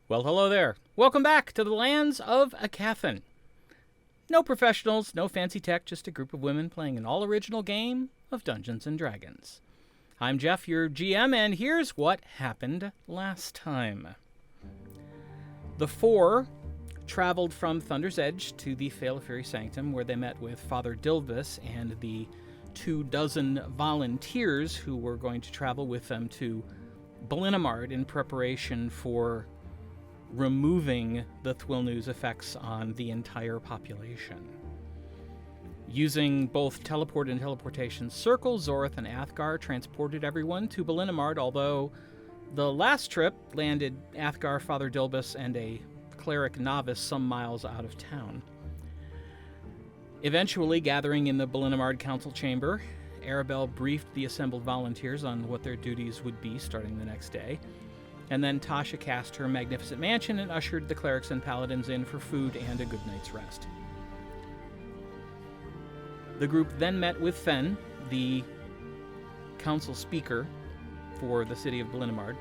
Well, hello there. Welcome back to the lands of Aecathan. No professionals, no fancy tech, just a group of women playing an all-original game of Dungeons & Dragons. I'm Jeff, your GM, and here's what happened last time. The four traveled from Thunder's Edge to the Failaferi Sanctum, where they met with Father Dilbus and the 24 volunteers who were going to travel with them to Ballinamard in preparation for removing the Thuilnu's effects on the entire population. Using both teleport and teleportation circles, Zorith and Athgar transported everyone to Ballinamard, although the last trip landed Athgar, Father Dilbus, and a cleric novice some miles out of town. Eventually, gathering in the Ballinamard Council Chamber, Aribell briefed the assembled volunteers on what their duties would be starting the next day, and then Tasha cast her magnificent mansion and ushered the clerics and paladins in for food and a good night's rest. The group then met with Fen, the council speaker for the city of Ballinamard,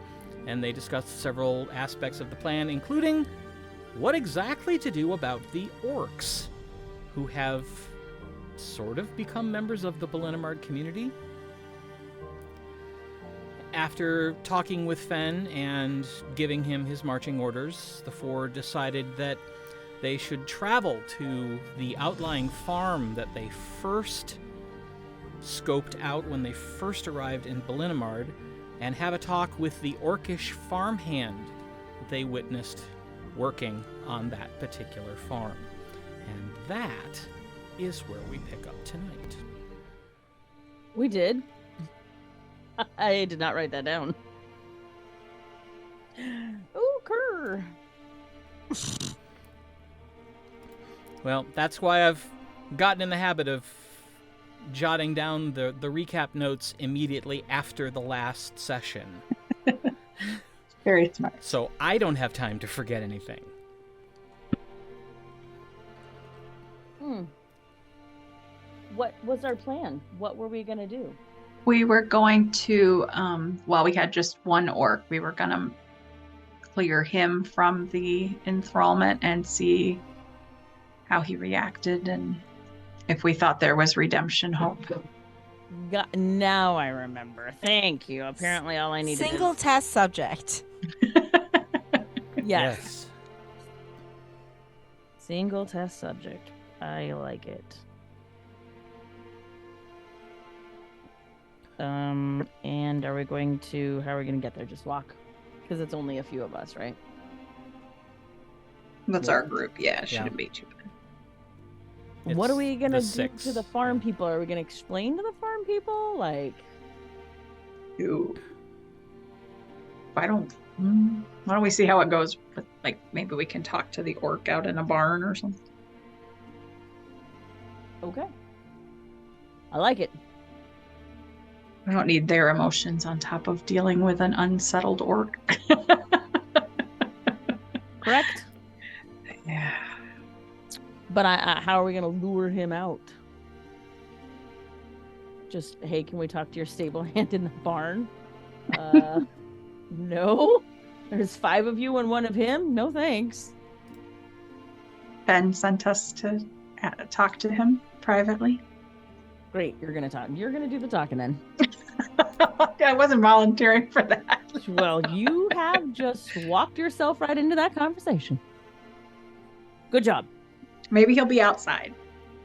and they discussed several aspects of the plan, including what exactly to do about the orcs, who have sort of become members of the Ballinamard community. After talking with Fen and giving him his marching orders, the four decided that they should travel to the outlying farm that they first scoped out when they first arrived in Ballinamard and have a talk with the orcish farmhand they witnessed working on that particular farm. And that is where we pick up tonight. We did. I did not write that down. Ooh, Kerr. Well, that's why I've gotten in the habit of jotting down the recap notes immediately after the last session. Very smart. So I don't have time to forget anything. What was our plan? What were we going to do? We were going to, we had just one orc. We were going to clear him from the enthrallment and see how he reacted and if we thought there was redemption hope. Now I remember. Thank you. Apparently all I needed Single test subject. Yes. Single test subject. I like it. And how are we going to get there? Just walk? Because it's only a few of us, right? That's our group. Yeah, it shouldn't be too bad. What are we going to do six. to the farm people? Are we going to explain to the farm people? Like... Why don't we see how it goes? Like, maybe we can talk to the orc out in a barn or something. Okay. I like it. I don't need their emotions on top of dealing with an unsettled orc. Correct? Yeah. But how are we going to lure him out? Just, hey, can we talk to your stable hand in the barn? No? There's 5 of you and 1 of him? No thanks. Ben sent us to talk to him privately. Great, you're going to talk. You're going to do the talking then. I wasn't volunteering for that. Well, you have just walked yourself right into that conversation. Good job. Maybe he'll be outside.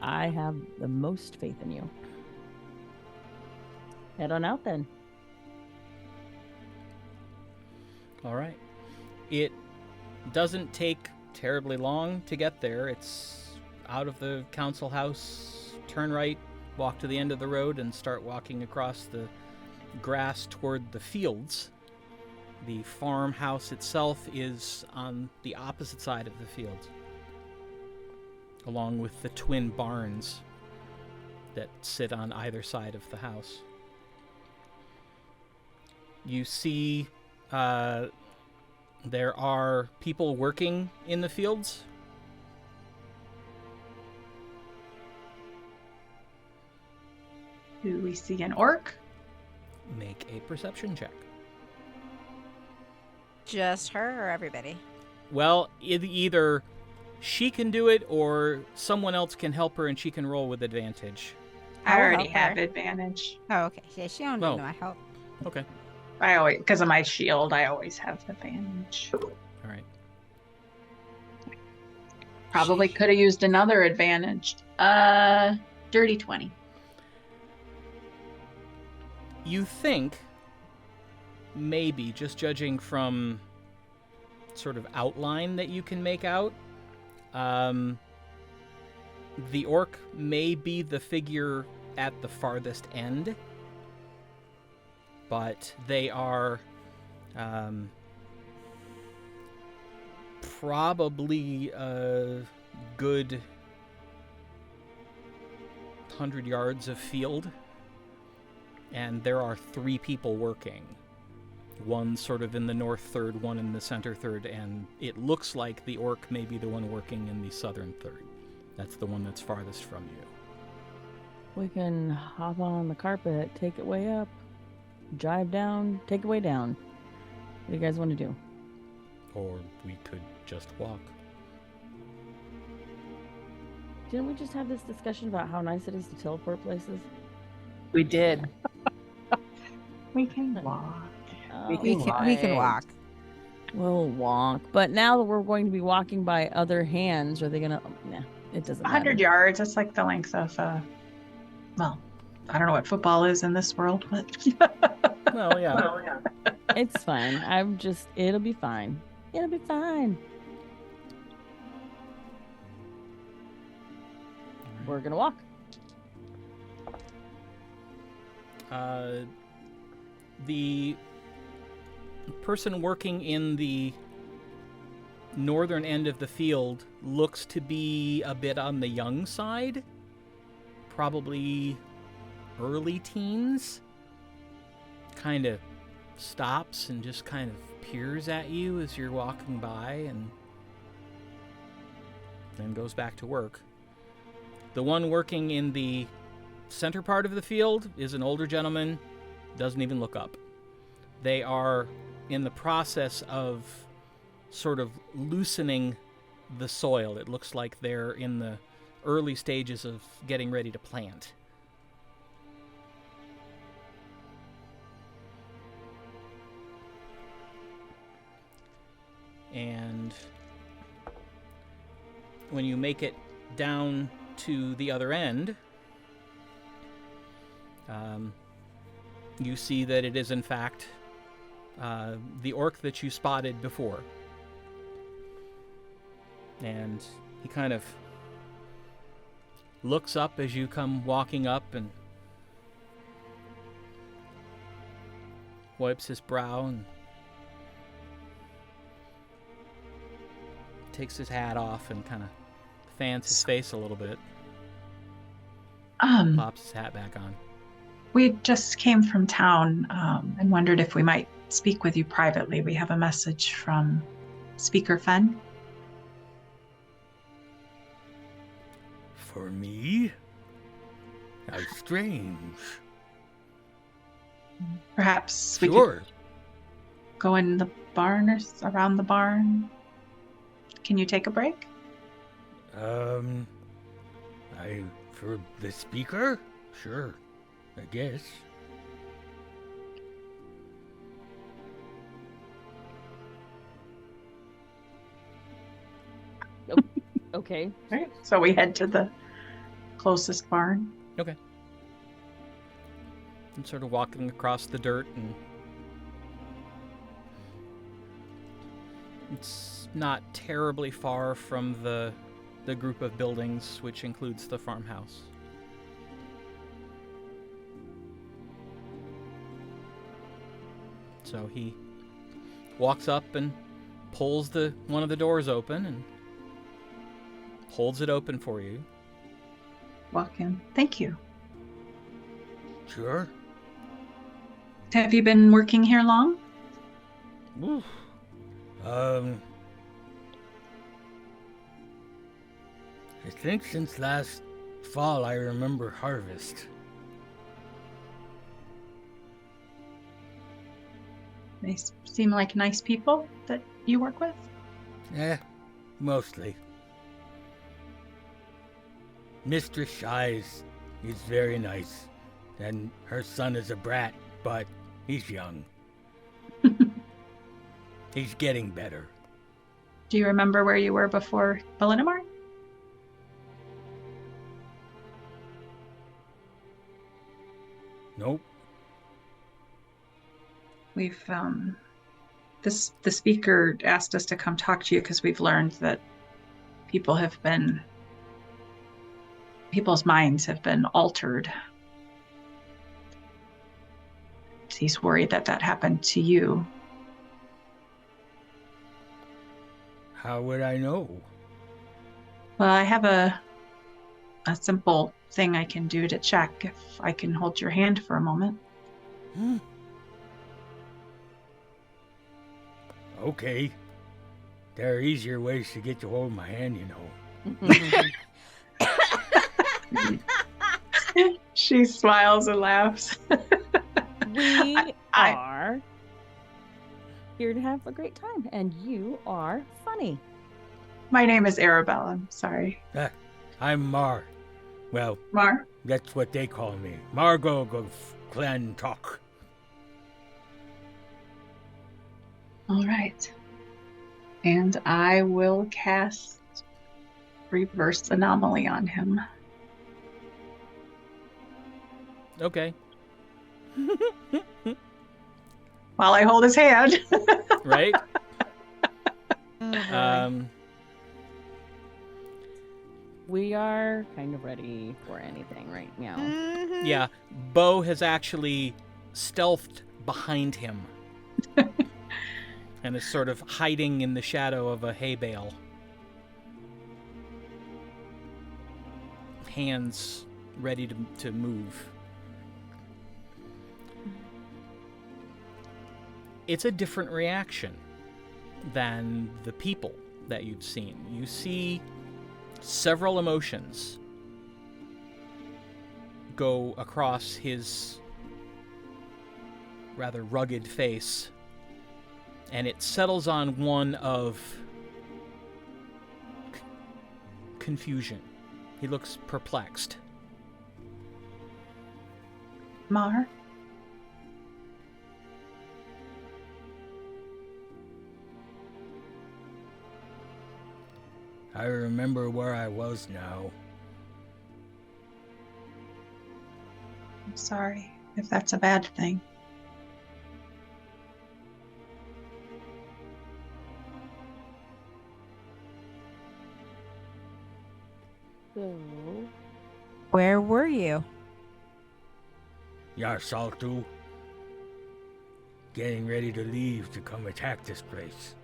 I have the most faith in you. Head on out then. All right. It doesn't take terribly long to get there. It's out of the council house, turn right, walk to the end of the road, and start walking across the grass toward the fields. The farmhouse itself is on the opposite side of the fields, along with the twin barns that sit on either side of the house. You see there are people working in the fields. Do we see an orc? Make a perception check. Just her or everybody? Well, either she can do it or someone else can help her and she can roll with advantage. I will already help her. have advantage. Oh, okay. Yeah, she don't Oh. need my help. Okay. I always, because of my shield, I always have advantage. All right. Probably could have used another advantage. Dirty 20. You think, maybe, just judging from sort of outline that you can make out, the orc may be the figure at the farthest end, but they are probably a good 100 yards of field, and there are 3 people working. One sort of in the north third, one in the center third, and it looks like the orc may be the one working in the southern third. That's the one that's farthest from you. We can hop on the carpet, take it way up, drive down, take it way down. What do you guys want to do? Or we could just walk. Didn't we just have this discussion about how nice it is to teleport places? We did. We can walk. We can walk. We'll walk. But now that we're going to be walking by other hands, are they going to... Nah, it doesn't 100 matter. yards, that's like the length of, well, I don't know what football is in this world, but... Well, yeah. It's fine. It'll be fine. It'll be fine. We're going to walk. The person working in the northern end of the field looks to be a bit on the young side. Probably early teens. Kind of stops and just kind of peers at you as you're walking by and then goes back to work. The one working in the center part of the field is an older gentleman, doesn't even look up. They are in the process of sort of loosening the soil. It looks like they're in the early stages of getting ready to plant. And when you make it down to the other end, you see that it is in fact the orc that you spotted before. And he kind of looks up as you come walking up and wipes his brow and takes his hat off and kind of fans his face a little bit. Pops his hat back on. We just came from town and wondered if we might speak with you privately. We have a message from Speaker Fen. For me? How strange. Perhaps we Sure. could go in the barn or around the barn. Can you take a break? For the speaker? Sure, I guess. Okay. All right. So we head to the closest barn. Okay. I'm sort of walking across the dirt, and it's not terribly far from the group of buildings, which includes the farmhouse. So he walks up and pulls one of the doors open and holds it open for you. Walk in. Thank you. Sure. Have you been working here long? Oof. I think since last fall I remember harvest. They seem like nice people that you work with. Mostly. Mistress Shies is very nice, and her son is a brat, but he's young. He's getting better. Do you remember where you were before Ballinamard? Nope. We've the speaker asked us to come talk to you because we've learned that people's minds have been altered. He's worried that happened to you. How would I know? Well, I have a simple thing I can do to check if I can hold your hand for a moment. Okay. There are easier ways to get to hold my hand, you know. She smiles and laughs. We are here to have a great time, and you are funny. My name is Aribell. I'm sorry. I'm Mar. Well, Mar? that's what they call me. Margulg of Clan Tokk. All right. And I will cast Reverse Anomaly on him. Okay. While I hold his hand. Right? We are kind of ready for anything right now. Mm-hmm. Yeah. Bo has actually stealthed behind him. And is sort of hiding in the shadow of a hay bale. Hands ready to move. It's a different reaction than the people that you've seen. You see several emotions go across his rather rugged face, and it settles on one of confusion. He looks perplexed. Mar? I remember where I was now. I'm sorry if that's a bad thing. So, Where were you? Yarsaltu. Getting ready to leave to come attack this place.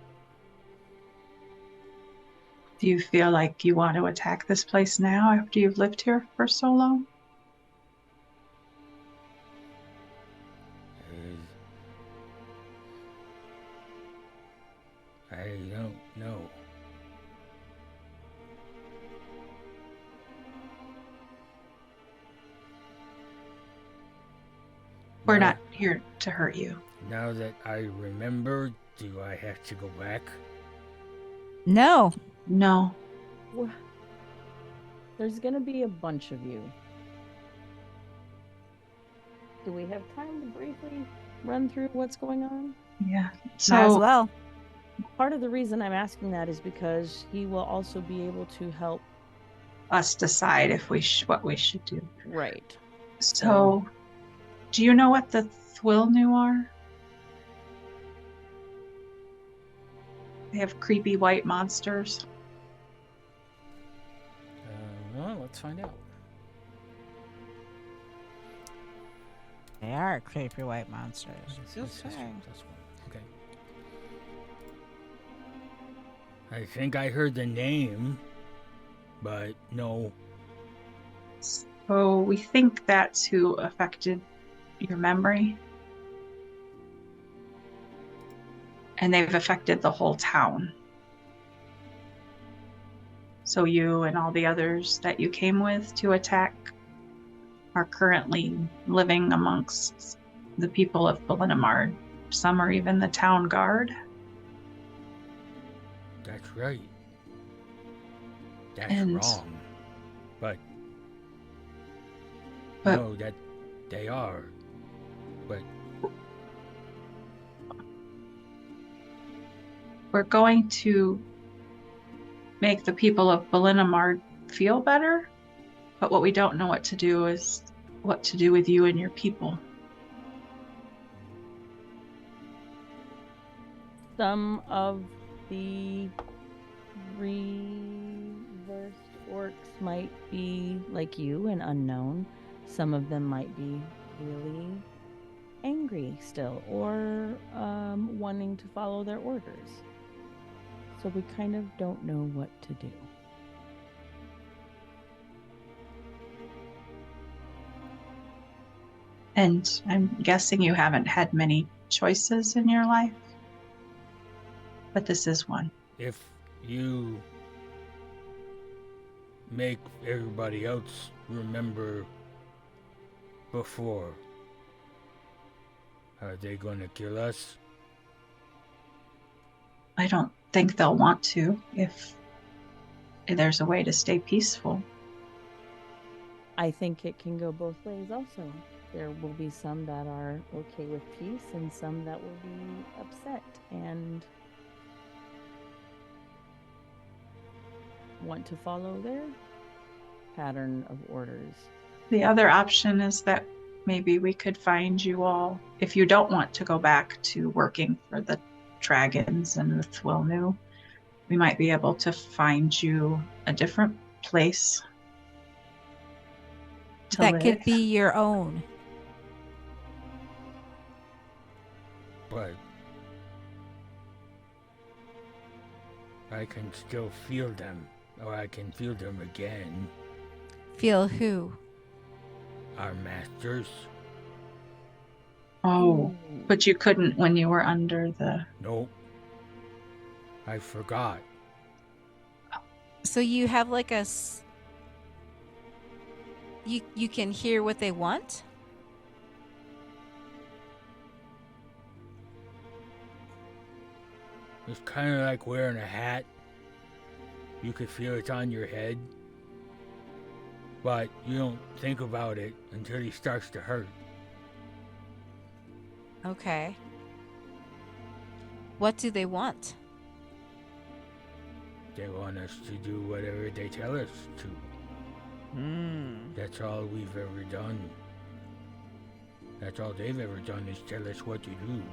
Do you feel like you want to attack this place now after you've lived here for so long? I don't know. We're not here to hurt you. Now that I remember, do I have to go back? No. No. there's gonna be a bunch of you. Do we have time to briefly run through what's going on? Yeah. Might as So well. Part of the reason I'm asking that is because he will also be able to help. us decide if what we should do. Right. So, do you know what the Thuilnu are? They have creepy white monsters. Well, let's find out. They are creepy white monsters. This Okay. one. Okay. I think I heard the name, but no. So we think that's who affected your memory. And they've affected the whole town. So you and all the others that you came with to attack are currently living amongst the people of Ballinamard. Some are even the town guard. That's right. That's And- wrong. But But- no, that they are. But We're going to make the people of Ballinamard feel better, but what we don't know what to do is what to do with you and your people. Some of the reversed orcs might be like you and unknown. Some of them might be really angry still, or wanting to follow their orders. So we kind of don't know what to do. And I'm guessing you haven't had many choices in your life, but this is one. if you make everybody else remember before, are they gonna kill us? I don't think they'll want to if there's a way to stay peaceful. I think it can go both ways also. There will be some that are okay with peace and some that will be upset and want to follow their pattern of orders. The other option is that maybe we could find you all, if you don't want to go back to working for the dragons and the Thuilnu, we might be able to find you a different place to That live. could be your own. But I can still feel them, or I can feel them again. Feel who? Our masters. Oh, but you couldn't when you were under the... Nope. I forgot. So you have like you can hear what they want? It's kind of like wearing a hat. You could feel it's on your head, but you don't think about it until he starts to hurt. Okay. What do they want? They want us to do whatever they tell us to. That's all we've ever done. That's all they've ever done is tell us what to do.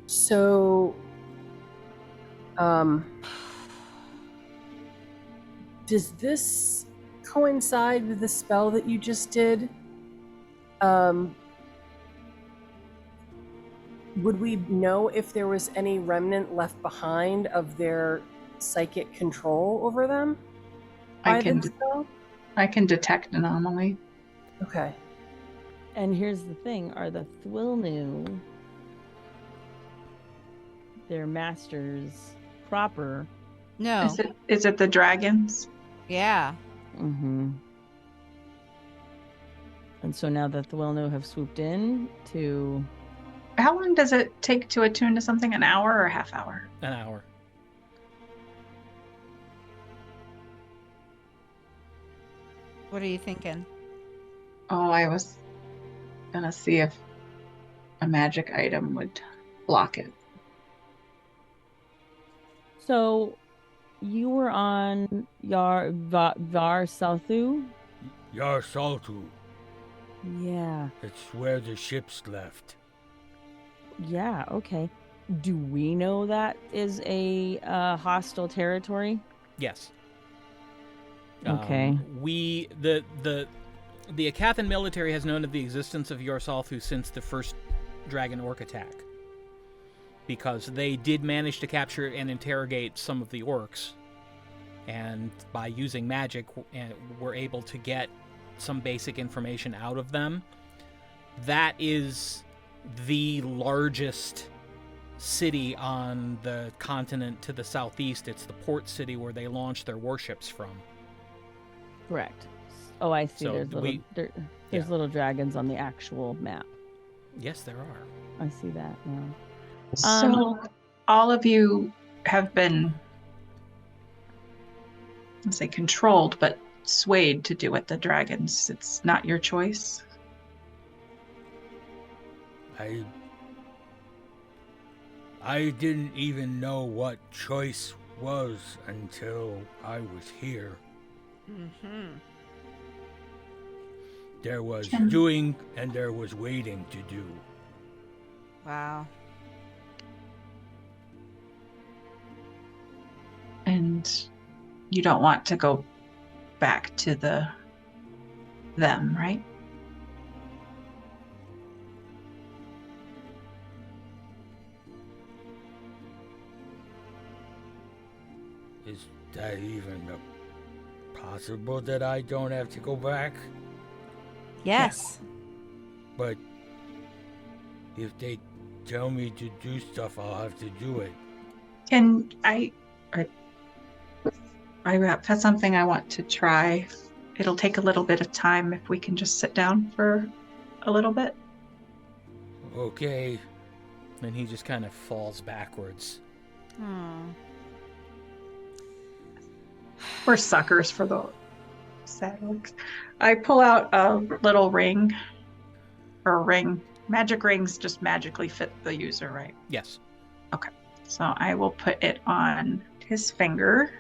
So, does this coincide with the spell that you just did? Would we know if there was any remnant left behind of their psychic control over them? I by can, the spell? I can detect anomaly. Okay. And here's the thing, are the Thuilnu their masters proper? No. Is it the dragons? Yeah. Mm-hmm. And so now the Thuilnu have swooped in to... How long does it take to attune to something? An hour or a half hour? An hour. What are you thinking? Oh, I was gonna see if a magic item would block it. So you were on Var Salthu? Yar Saltu. Yeah. It's where the ships left. Yeah, okay. Do we know that is a hostile territory? Yes. Okay. The Aecathan military has known of the existence of Yorsalthu since the first dragon orc attack, because they did manage to capture and interrogate some of the orcs, and by using magic were able to get some basic information out of them. That is the largest city on the continent to the southeast. It's the port city where they launched their warships from. Correct. Oh, I see. So There's yeah. little dragons on the actual map. Yes, there are. I see that now. So all of you have been, let's say, controlled, but swayed to do it. The dragons, it's not your choice. I didn't even know what choice was until I was here. Mm-hmm. There was Can- doing and there was waiting to do. Wow. And you don't want to go back to them, right? Is that even possible that I don't have to go back? Yes. But if they tell me to do stuff, I'll have to do it. Can I that's something I want to try. It'll take a little bit of time if we can just sit down for a little bit. Okay. And he just kind of falls backwards. Hmm. We're suckers for the sad looks. I pull out a little ring. Magic rings just magically fit the user, right? Yes. So I will put it on his finger.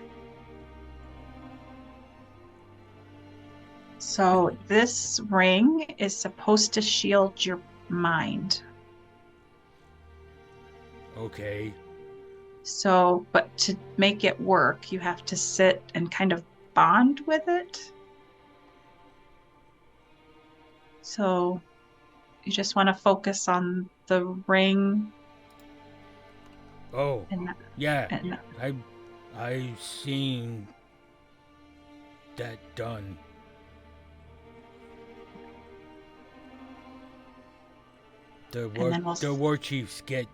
So this ring is supposed to shield your mind. Okay. So, but to make it work, you have to sit and kind of bond with it. So you just want to focus on the ring. Oh, And, yeah. and I seen that done. The then we'll war chiefs get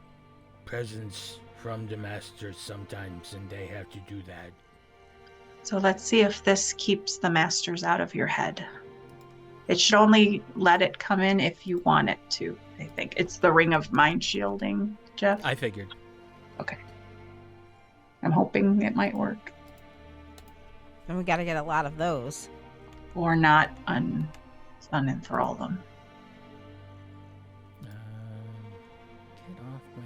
presents from the masters sometimes, and they have to do that. so let's see if this keeps the masters out of your head. It should only let it come in if you want it to, I think. It's the ring of mind shielding, Jeff. I figured. Okay. I'm hoping it might work. And we got to get a lot of those. Or not unenthrall them. Get off my...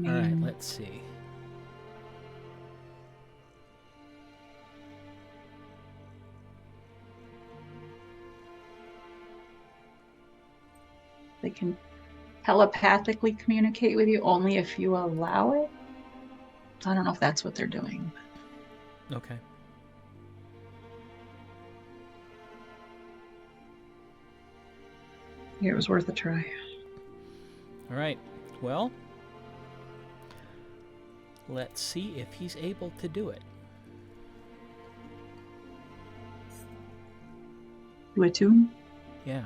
All right, let's see. They can telepathically communicate with you only if you allow it. I don't know if that's what they're doing. Okay. It was worth a try. All right. Well, let's see if he's able to do it. You attune? Yeah.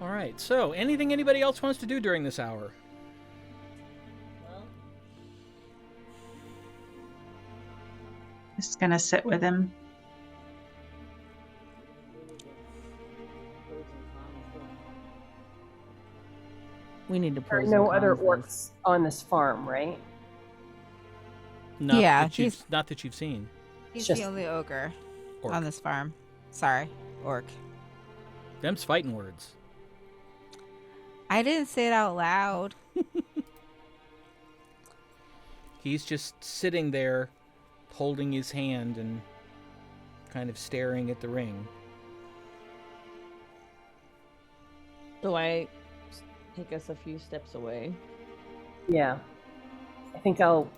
All right. So, anything anybody else wants to do during this hour? Just gonna sit with him. We need to There are pros no and other cons orcs on this farm, right? Not Yeah, not that you've seen. He's Just- the only ogre Orc. on this farm. Sorry, orc. Them's fighting words. I didn't say it out loud. He's just sitting there, holding his hand and kind of staring at the ring. So I take us a few steps away. Yeah. I think I'll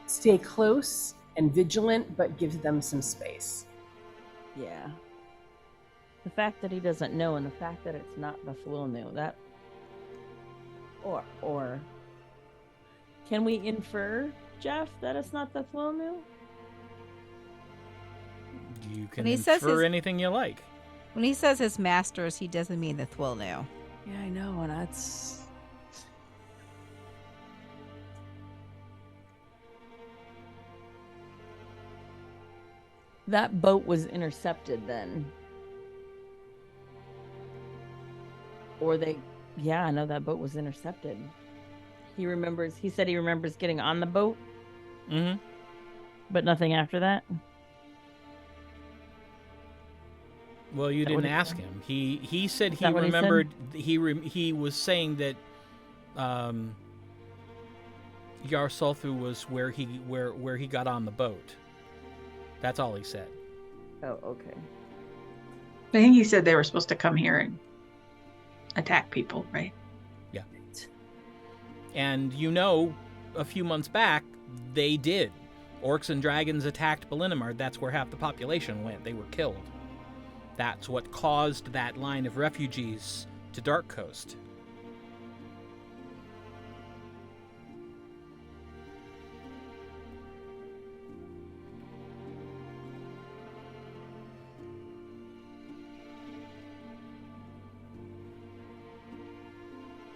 stay close and vigilant, but give them some space. Yeah. The fact that he doesn't know, and the fact that it's not the Thuilnu, that... Or... Can we infer, Jeff, that it's not the Thuilnu? You can When he says infer his- anything you like. When he says his masters, he doesn't mean the Thuilnu. Yeah, I know, and that's... That boat was intercepted then. Or they... Yeah, I know that boat was intercepted. He said he remembers getting on the boat, Mm-hmm. but nothing after that. Well, you Is that what didn't he ask said? him. He said Is he that what he said? remembered. He was saying that Yarsulthu was where he got on the boat. That's all he said. Oh, okay. I think he said they were supposed to come here and attack people, right? And you know, a few months back, they did. Orcs and dragons attacked Ballinamard. That's where half the population went. They were killed. That's what caused that line of refugees to Dark Coast.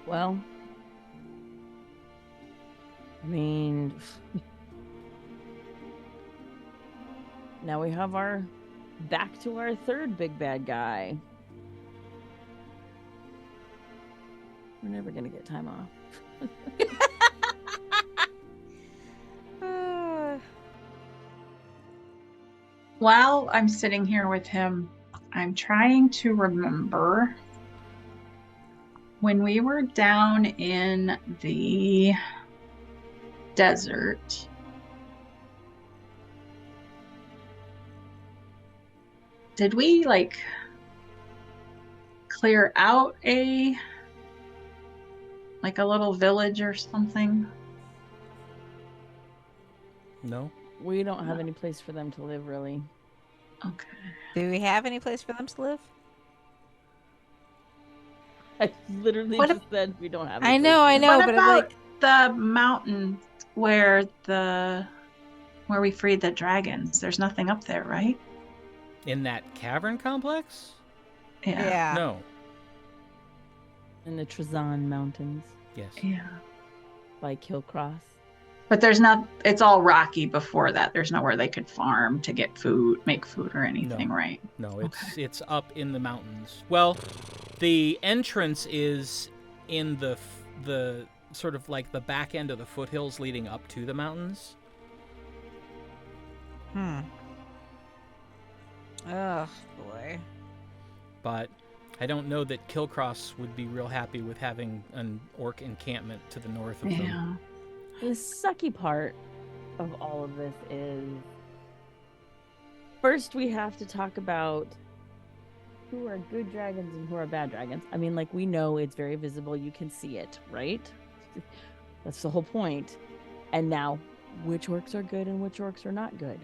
Well, I mean, now we have back to our third big bad guy. We're never gonna get time off. While I'm sitting here with him, I'm trying to remember when we were down in the desert. Did we clear out a little village or something? No? We don't have any place for them to live, really. Okay. Do we have any place for them to live? I literally What just said we don't have. I any know, place I for know, What but about I'm the mountain where we freed the dragons? There's nothing up there, right? In that cavern complex? yeah. No. them. In the Trezan Mountains Yes. Yeah. by Kilcross. But it's all rocky before that. There's nowhere they could farm to get food, make food or anything, No. right? No, it's up in the mountains. Well, the entrance is in the sort of like the back end of the foothills leading up to the mountains. Oh, boy. But I don't know that Kilcross would be real happy with having an orc encampment to the north of them. Yeah. The sucky part of all of this is first we have to talk about who are good dragons and who are bad dragons. I mean, we know it's very visible. You can see it, right? That's the whole point. And now, which orcs are good and which orcs are not good?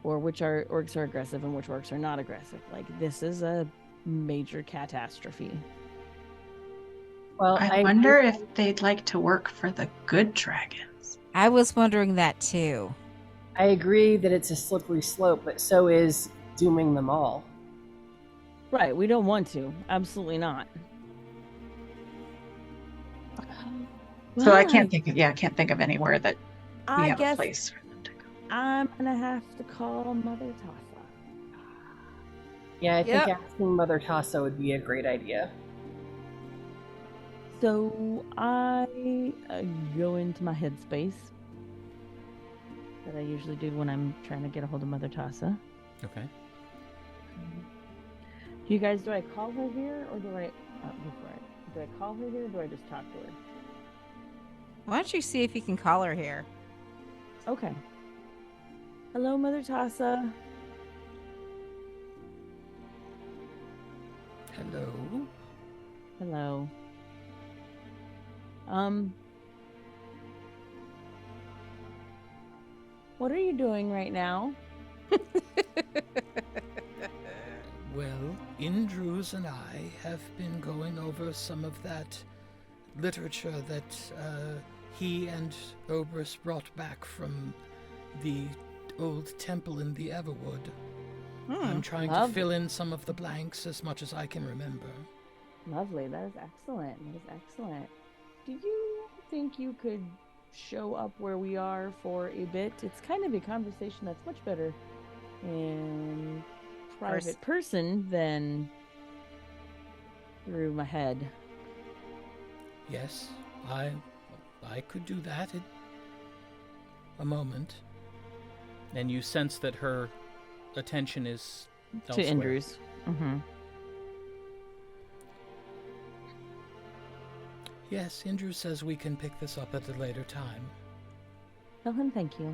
Or which orcs are aggressive and which orcs are not aggressive? This is a major catastrophe. Well, I wonder if they'd like to work for the good dragons. I was wondering that too. I agree that it's a slippery slope, but so is dooming them all. Right, we don't want to. Absolutely not. So I can't think of anywhere that we I have a guess place for them to go. I'm gonna have to call Mother Tassa. Yeah, I think Yep. asking Mother Tassa would be a great idea. So I go into my headspace that I usually do when I'm trying to get a hold of Mother Tassa. Okay. Do I call her here or do I call her here or do I just talk to her? Why don't you see if you can call her here? Okay. Hello, Mother Tassa. Hello. Hello. What are you doing right now? Well, Indrus and I have been going over some of that literature that he and Oberus brought back from the old temple in the Everwood. I'm trying to fill in some of the blanks as much as I can remember. Lovely. That is excellent. That is excellent. Do you think you could show up where we are for a bit? It's kind of a conversation that's much better in private person than through my head. Yes, I could do that in a moment. And you sense that her attention is To elsewhere. Indrus. Mm-hmm. Yes, Indru says we can pick this up at a later time. Tell him thank you.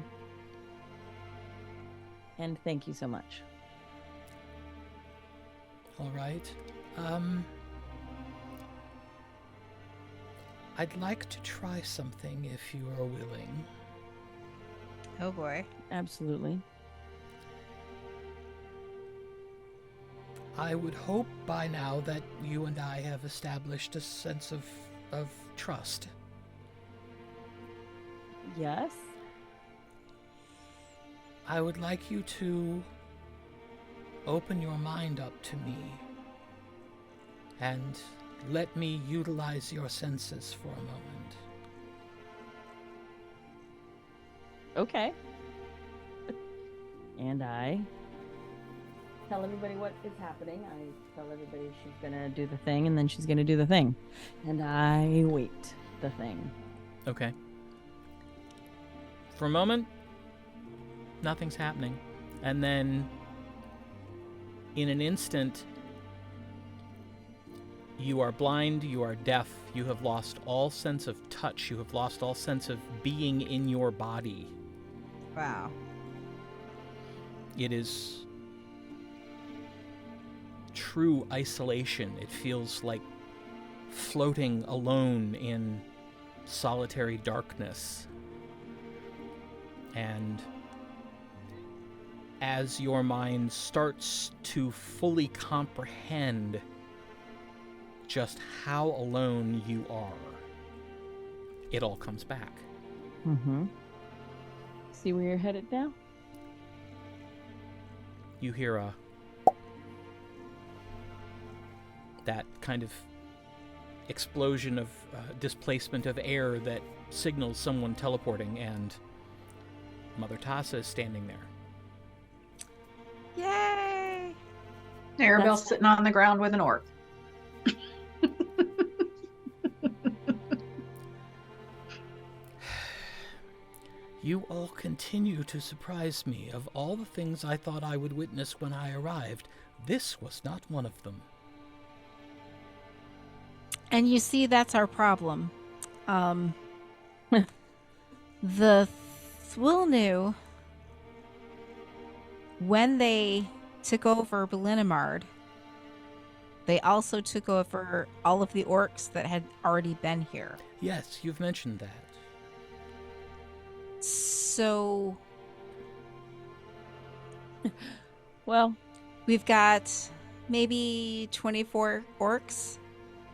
And thank you so much. All right. I'd like to try something if you are willing. Oh boy. Absolutely. I would hope by now that you and I have established a sense of trust. Yes. I would like you to open your mind up to me and let me utilize your senses for a moment. Okay. And I tell everybody what is happening. I tell everybody she's gonna do the thing, and then she's gonna do the thing. And I wait the thing. Okay. For a moment, nothing's happening. And then, in an instant, you are blind, you are deaf, you have lost all sense of touch, you have lost all sense of being in your body. Wow. It is true isolation. It feels like floating alone in solitary darkness. And as your mind starts to fully comprehend just how alone you are, it all comes back. Mm-hmm. See where you're headed now? You hear that kind of explosion of displacement of air that signals someone teleporting, and Mother Tassa is standing there. Yay! Aribell's sitting on the ground with an orc. You all continue to surprise me. Of all the things I thought I would witness when I arrived, this was not one of them. And you see, that's our problem. The Thuilnu, when they took over Ballinamard, they also took over all of the orcs that had already been here. Yes, you've mentioned that. So, Well, we've got maybe 24 orcs.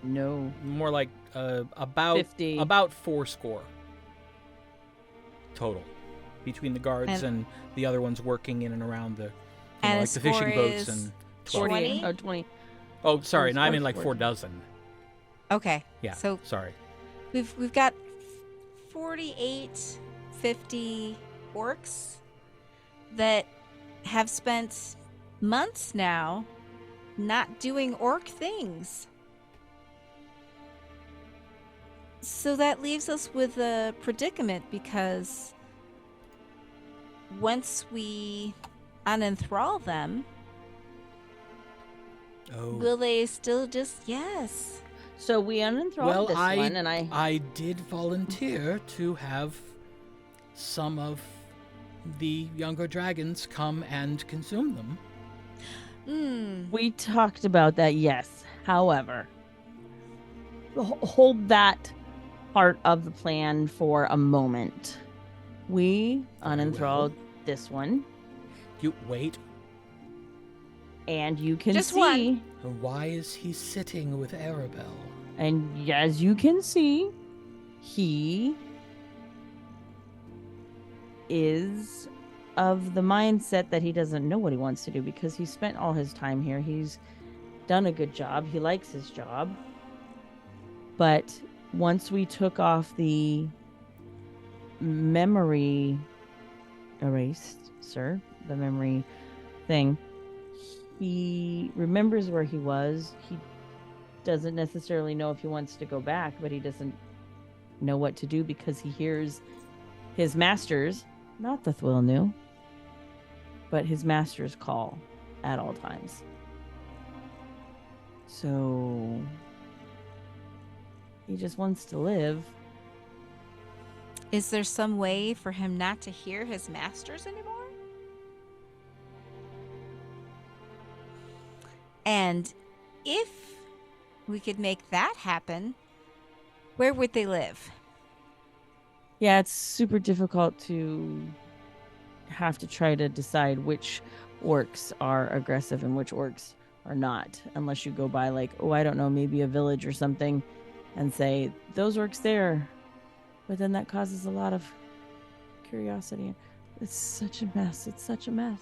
no. More like about 50. about 40 total, between the guards and the other ones working in and around the, And like the fishing score boats is and 12. 20? Oh, 20. Oh, sorry, no, I mean like 40. 4 dozen. Okay. Yeah. So sorry. we've got 48, 50 orcs that have spent months now not doing orc things. So that leaves us with a predicament, because once we unenthrall them, Oh. will they still just, yes. So we unenthralled Well, this one, and I did volunteer to have some of the younger dragons come and consume them. we talked about that, yes. However, hold that part of the plan for a moment. We unenthralled this one, You wait. and you can Just see, Why is he sitting with Aribell? and as you can see, he is of the mindset that he doesn't know what he wants to do because he spent all his time here. He's done a good job. He likes his job. But once we took off the memory the memory thing, he remembers where he was. He doesn't necessarily know if he wants to go back, but he doesn't know what to do because he hears his masters, not the Thuilnu, but his master's call at all times. So he just wants to live. Is there some way for him not to hear his masters anymore? And if we could make that happen, where would they live? Yeah, it's super difficult to have to try to decide which orcs are aggressive and which orcs are not, unless you go by like, oh, I don't know, maybe a village or something and say, those orcs there. But then that causes a lot of curiosity. It's such a mess. It's such a mess.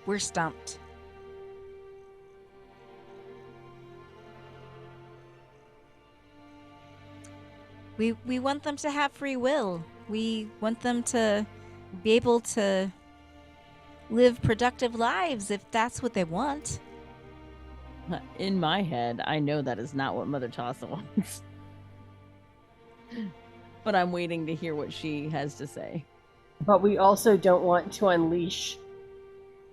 We're stumped. We want them to have free will. We want them to be able to live productive lives if that's what they want. In my head, I know that is not what Mother Tassa wants. But I'm waiting to hear what she has to say. But we also don't want to unleash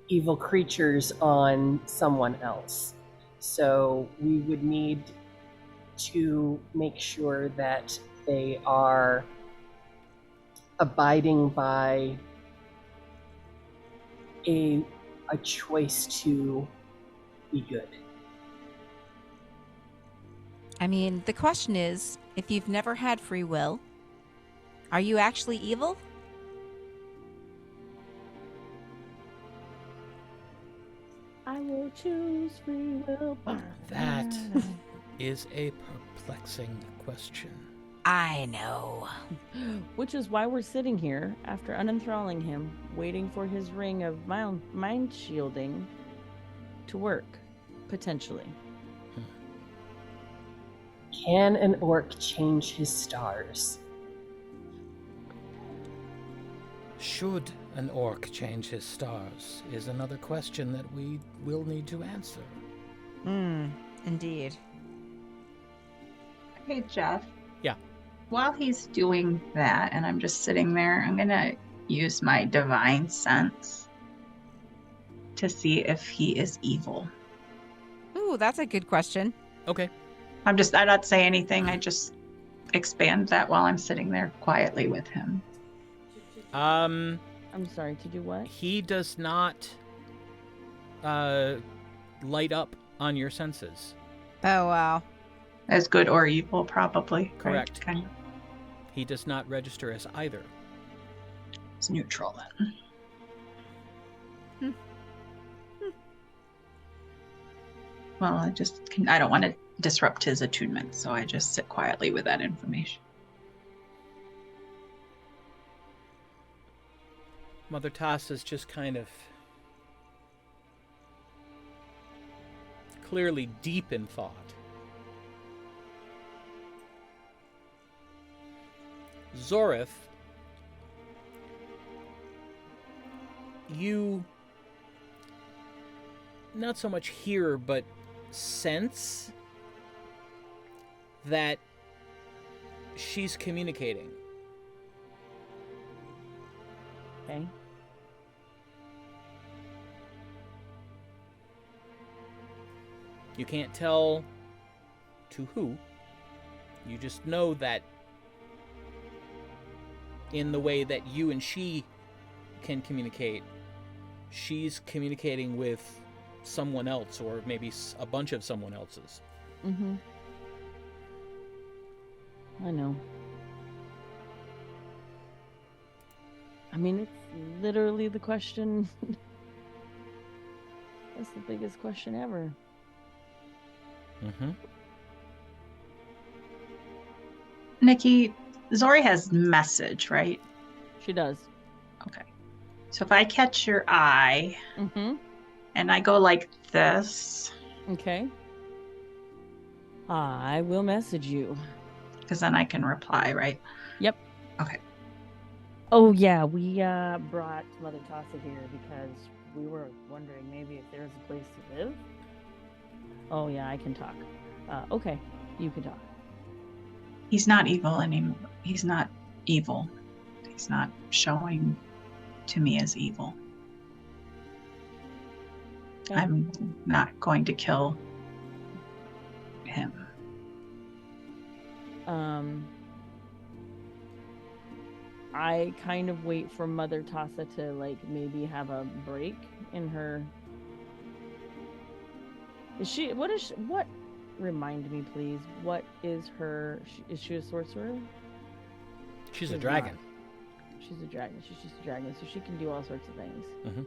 evil creatures on someone else. So we would need to make sure that they are abiding by a choice to be good. I mean, the question is, if you've never had free will, are you actually evil? I will choose free will. That is a perplexing question. I know. Which is why we're sitting here after unenthralling him, waiting for his ring of mind shielding to work, potentially. Can an orc change his stars? Should an orc change his stars is another question that we will need to answer. Indeed. Hey, Jeff. Yeah. While he's doing that, and I'm just sitting there, I'm going to use my divine sense to see if he is evil. Ooh, that's a good question. Okay. I don't say anything. I just expand that while I'm sitting there quietly with him. I'm sorry, to do what? He does not light up on your senses. Oh, wow. As good or evil, probably. Correct. Right? Kind of. He does not register as either. It's neutral then. Well, I don't want to disrupt his attunement, so I just sit quietly with that information. Mother Tassa's just kind of clearly deep in thought. Zorith, you not so much hear, but sense that she's communicating. Okay. You can't tell to who. You just know that in the way that you and she can communicate, she's communicating with someone else, or maybe a bunch of someone else's. Mm-hmm. I know. I mean, it's literally the question. That's the biggest question ever. Mm-hmm. Nikki, Zori has message, right? She does. Okay. So if I catch your eye Mm-hmm. and I go like this, Okay. I will message you. because then I can reply, right? Yep. Okay. Oh yeah, we brought Mother Tassa here because we were wondering maybe if there's a place to live. Oh yeah, I can talk. Okay, you can talk. He's not evil anymore. He's not evil. He's not showing to me as evil. Okay. I'm not going to kill him. I kind of wait for Mother Tassa to like maybe have a break in her. What remind me please, what is her, is she a sorcerer? She's a She's dragon. not. She's a dragon. She's just a dragon, so she can do all sorts of things. Mm-hmm.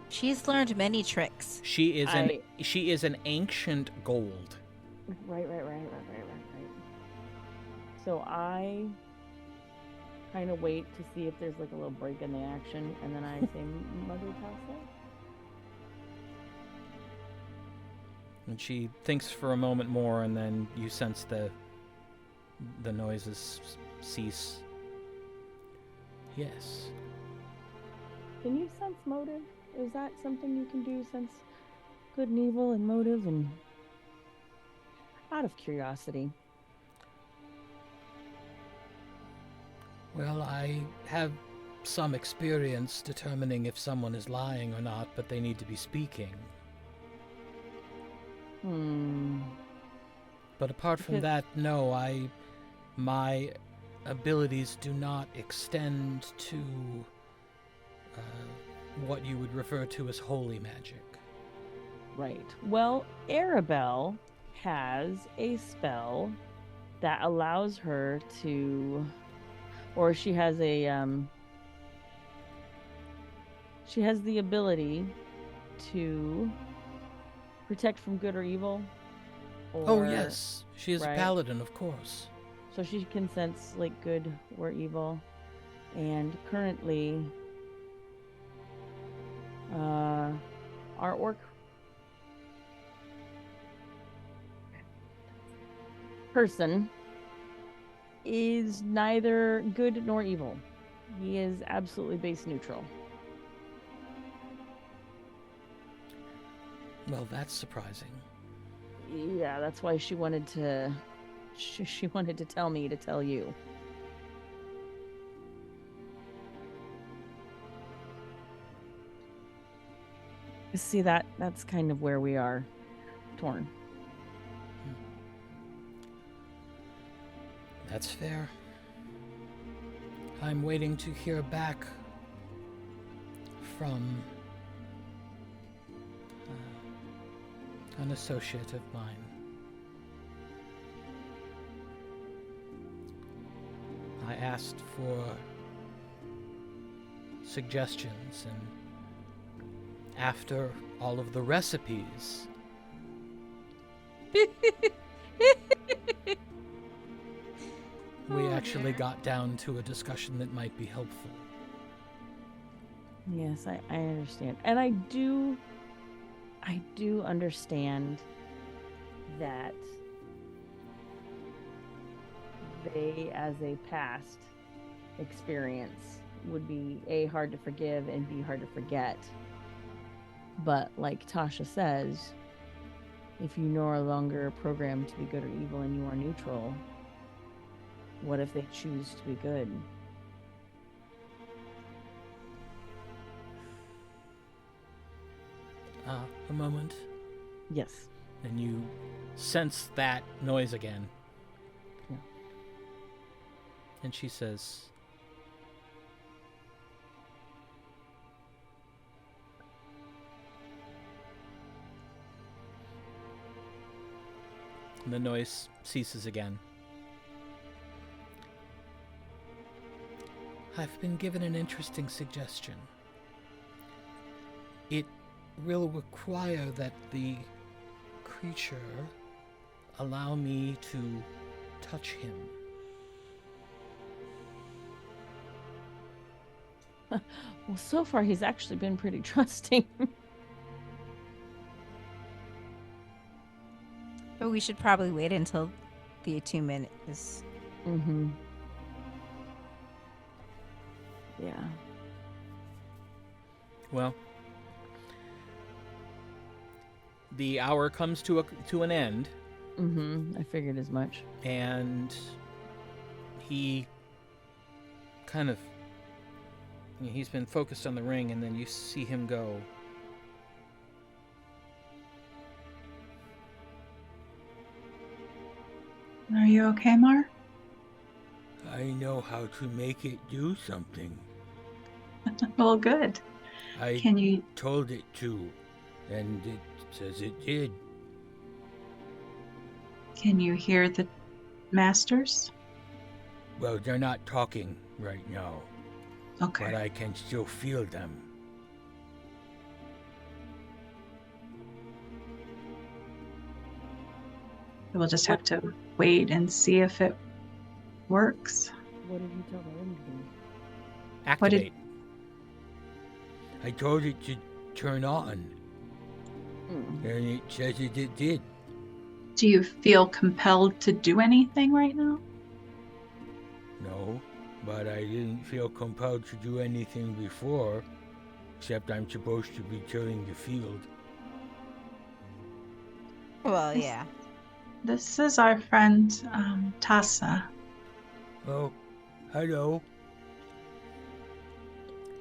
She's learned many tricks. She is an ancient gold. Right. So I kind of wait to see if there's like a little break in the action, and then I say, Mother Tassa? And she thinks for a moment more, and then you sense the noises cease. Yes. Can you sense motive? Is that something you can do? Sense good and evil and motive, and out of curiosity. Well, I have some experience determining if someone is lying or not, but they need to be speaking. But apart from that, no, my abilities do not extend to what you would refer to as holy magic. Right. Well, Aribell has a spell that allows her to, or she has the ability to protect from good or evil. Oh, yes. She is a paladin, of course. So she can sense like good or evil. And currently, our orc person is neither good nor evil. He is absolutely base neutral. Well, that's surprising. Yeah, that's why she wanted to she wanted to tell me to tell you. See, that's kind of where we are torn. That's fair. I'm waiting to hear back from an associate of mine. I asked for suggestions, and after all of the recipes, we actually got down to a discussion that might be helpful. Yes, I understand. And I do understand that they, as a past experience, would be A, hard to forgive, and B, hard to forget. But like Tasha says, if you no longer programmed to be good or evil and you are neutral, what if they choose to be good? A moment. Yes. And you sense that noise again. Yeah. And she says, And the noise ceases again. I've been given an interesting suggestion. It will require that the creature allow me to touch him. Well, so far he's actually been pretty trusting. But we should probably wait until the attunement is. Mm-hmm. Yeah. Well, the hour comes to an end, Mm-hmm. I figured as much. and he kind of, he's been focused on the ring, and then you see him go. Are you okay, Mar? I know how to make it do something. Well, good. I Can you? told it to, and it says it did. Can you hear the masters? Well, they're not talking right now, Okay. but I can still feel them. We'll just have to wait and see if it works. What did you tell the ring to do? What did- Activate. I told it to turn on, and it says it did. Do you feel compelled to do anything right now? No, but I didn't feel compelled to do anything before, except I'm supposed to be tilling the field. Well, yeah. This is our friend Tassa. Oh, hello.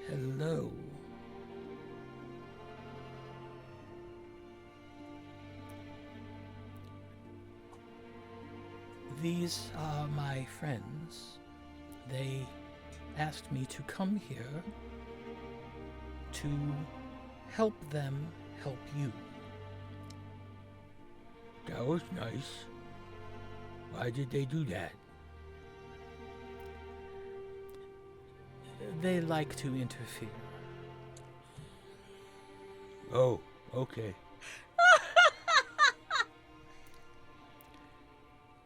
Hello. These are my friends. They asked me to come here to help them help you. That was nice. Why did they do that? They like to interfere. Oh, okay.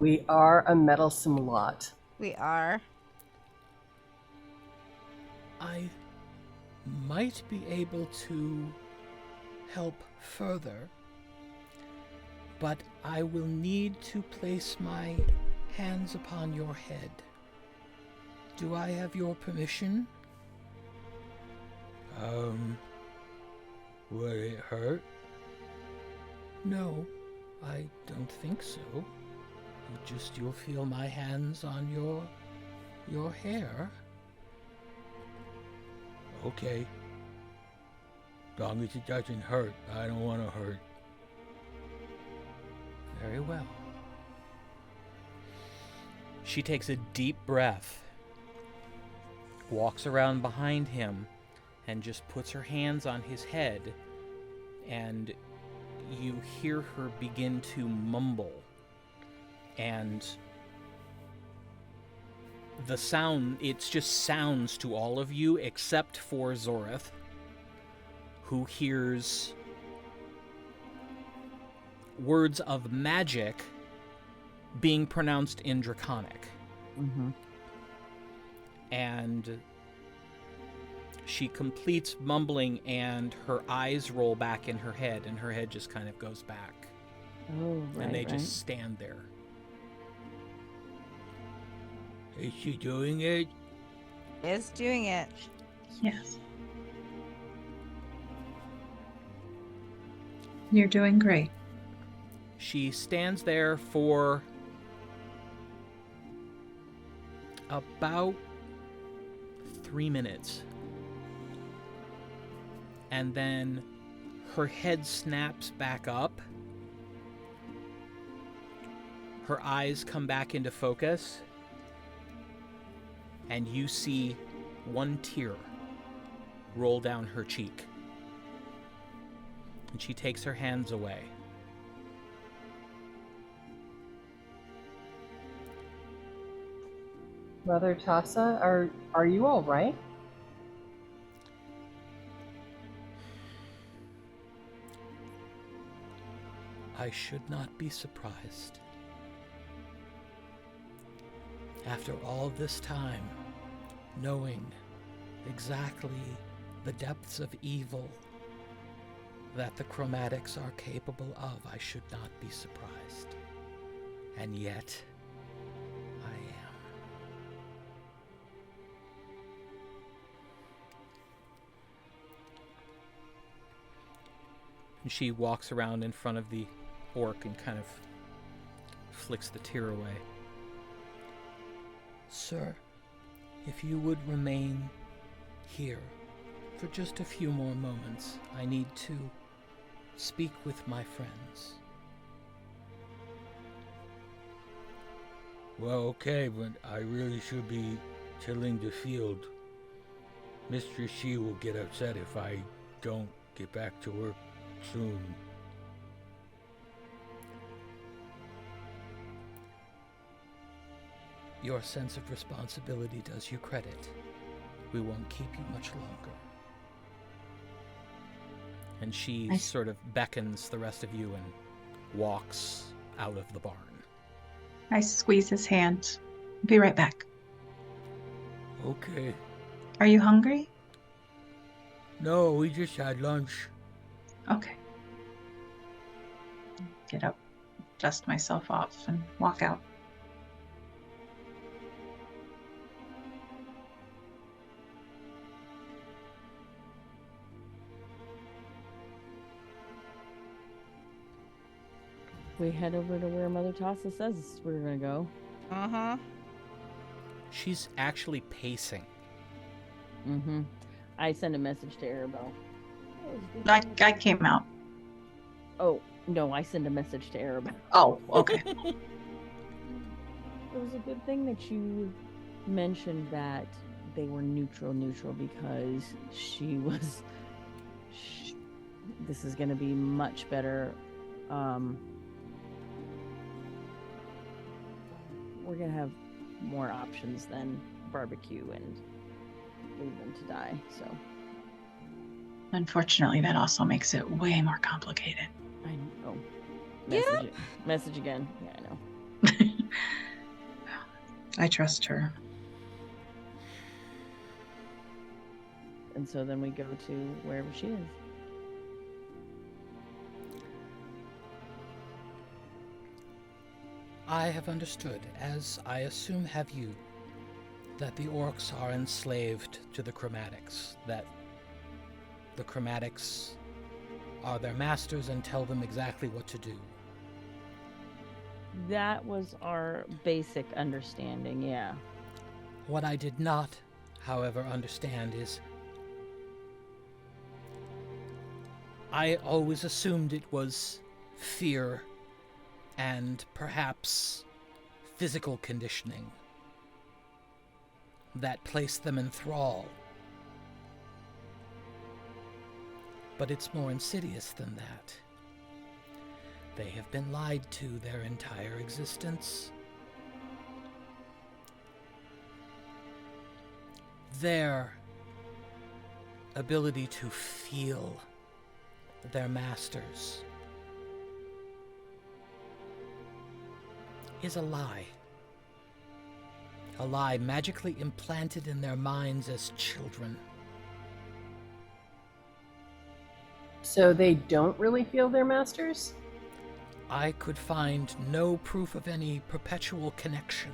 We are a meddlesome lot. We are. I might be able to help further, but I will need to place my hands upon your head. Do I have your permission? Would it hurt? No, I don't think so. You'll feel my hands on your hair. Okay. As long as it doesn't hurt, I don't want to hurt. Very well. She takes a deep breath, walks around behind him, and just puts her hands on his head, and you hear her begin to mumble. And the sound, it's just sounds to all of you except for Zorith, who hears words of magic being pronounced in draconic. Mm-hmm. And she completes mumbling, and her eyes roll back in her head, and her head just kind of goes back. Oh, right. And they right. just stand there. Is she doing it? Is doing it. Yes. You're doing great. She stands there for about 3 minutes. And then her head snaps back up. Her eyes come back into focus. And you see one tear roll down her cheek. And she takes her hands away. Mother Tassa, are you all right? I should not be surprised. After all this time, knowing exactly the depths of evil that the Chromatics are capable of, I should not be surprised. And yet, I am. And she walks around in front of the orc and kind of flicks the tear away. Sir, if you would remain here for just a few more moments, I need to speak with my friends. Well, okay, but I really should be tilling the field. Mistress She will get upset if I don't get back to work soon. Your sense of responsibility does you credit. We won't keep you much longer. And she sort of beckons the rest of you and walks out of the barn. I squeeze his hand. Be right back. Okay. Are you hungry? No, we just had lunch. Okay. Get up, dust myself off, and walk out. We head over to where Mother Tassa says we're gonna go. Uh-huh. She's actually pacing. Mm-hmm. I send a message to Aribell. I came out. Oh, no, I send a message to Aribell. Oh, okay. It was a good thing that you mentioned that they were neutral because this is going to be much better. We're going to have more options than barbecue and leave them to die, so. Unfortunately, that also makes it way more complicated. I know. Yeah. Message again. Yeah, I know. I trust her. And so then we go to wherever she is. I have understood, as I assume have you, that the orcs are enslaved to the Chromatics, that the Chromatics are their masters and tell them exactly what to do. That was our basic understanding, yeah. What I did not, however, understand is I always assumed it was fear and perhaps physical conditioning that placed them in thrall. But it's more insidious than that. They have been lied to their entire existence. Their ability to feel their masters is a lie. A lie magically implanted in their minds as children. So they don't really feel their masters? I could find no proof of any perpetual connection.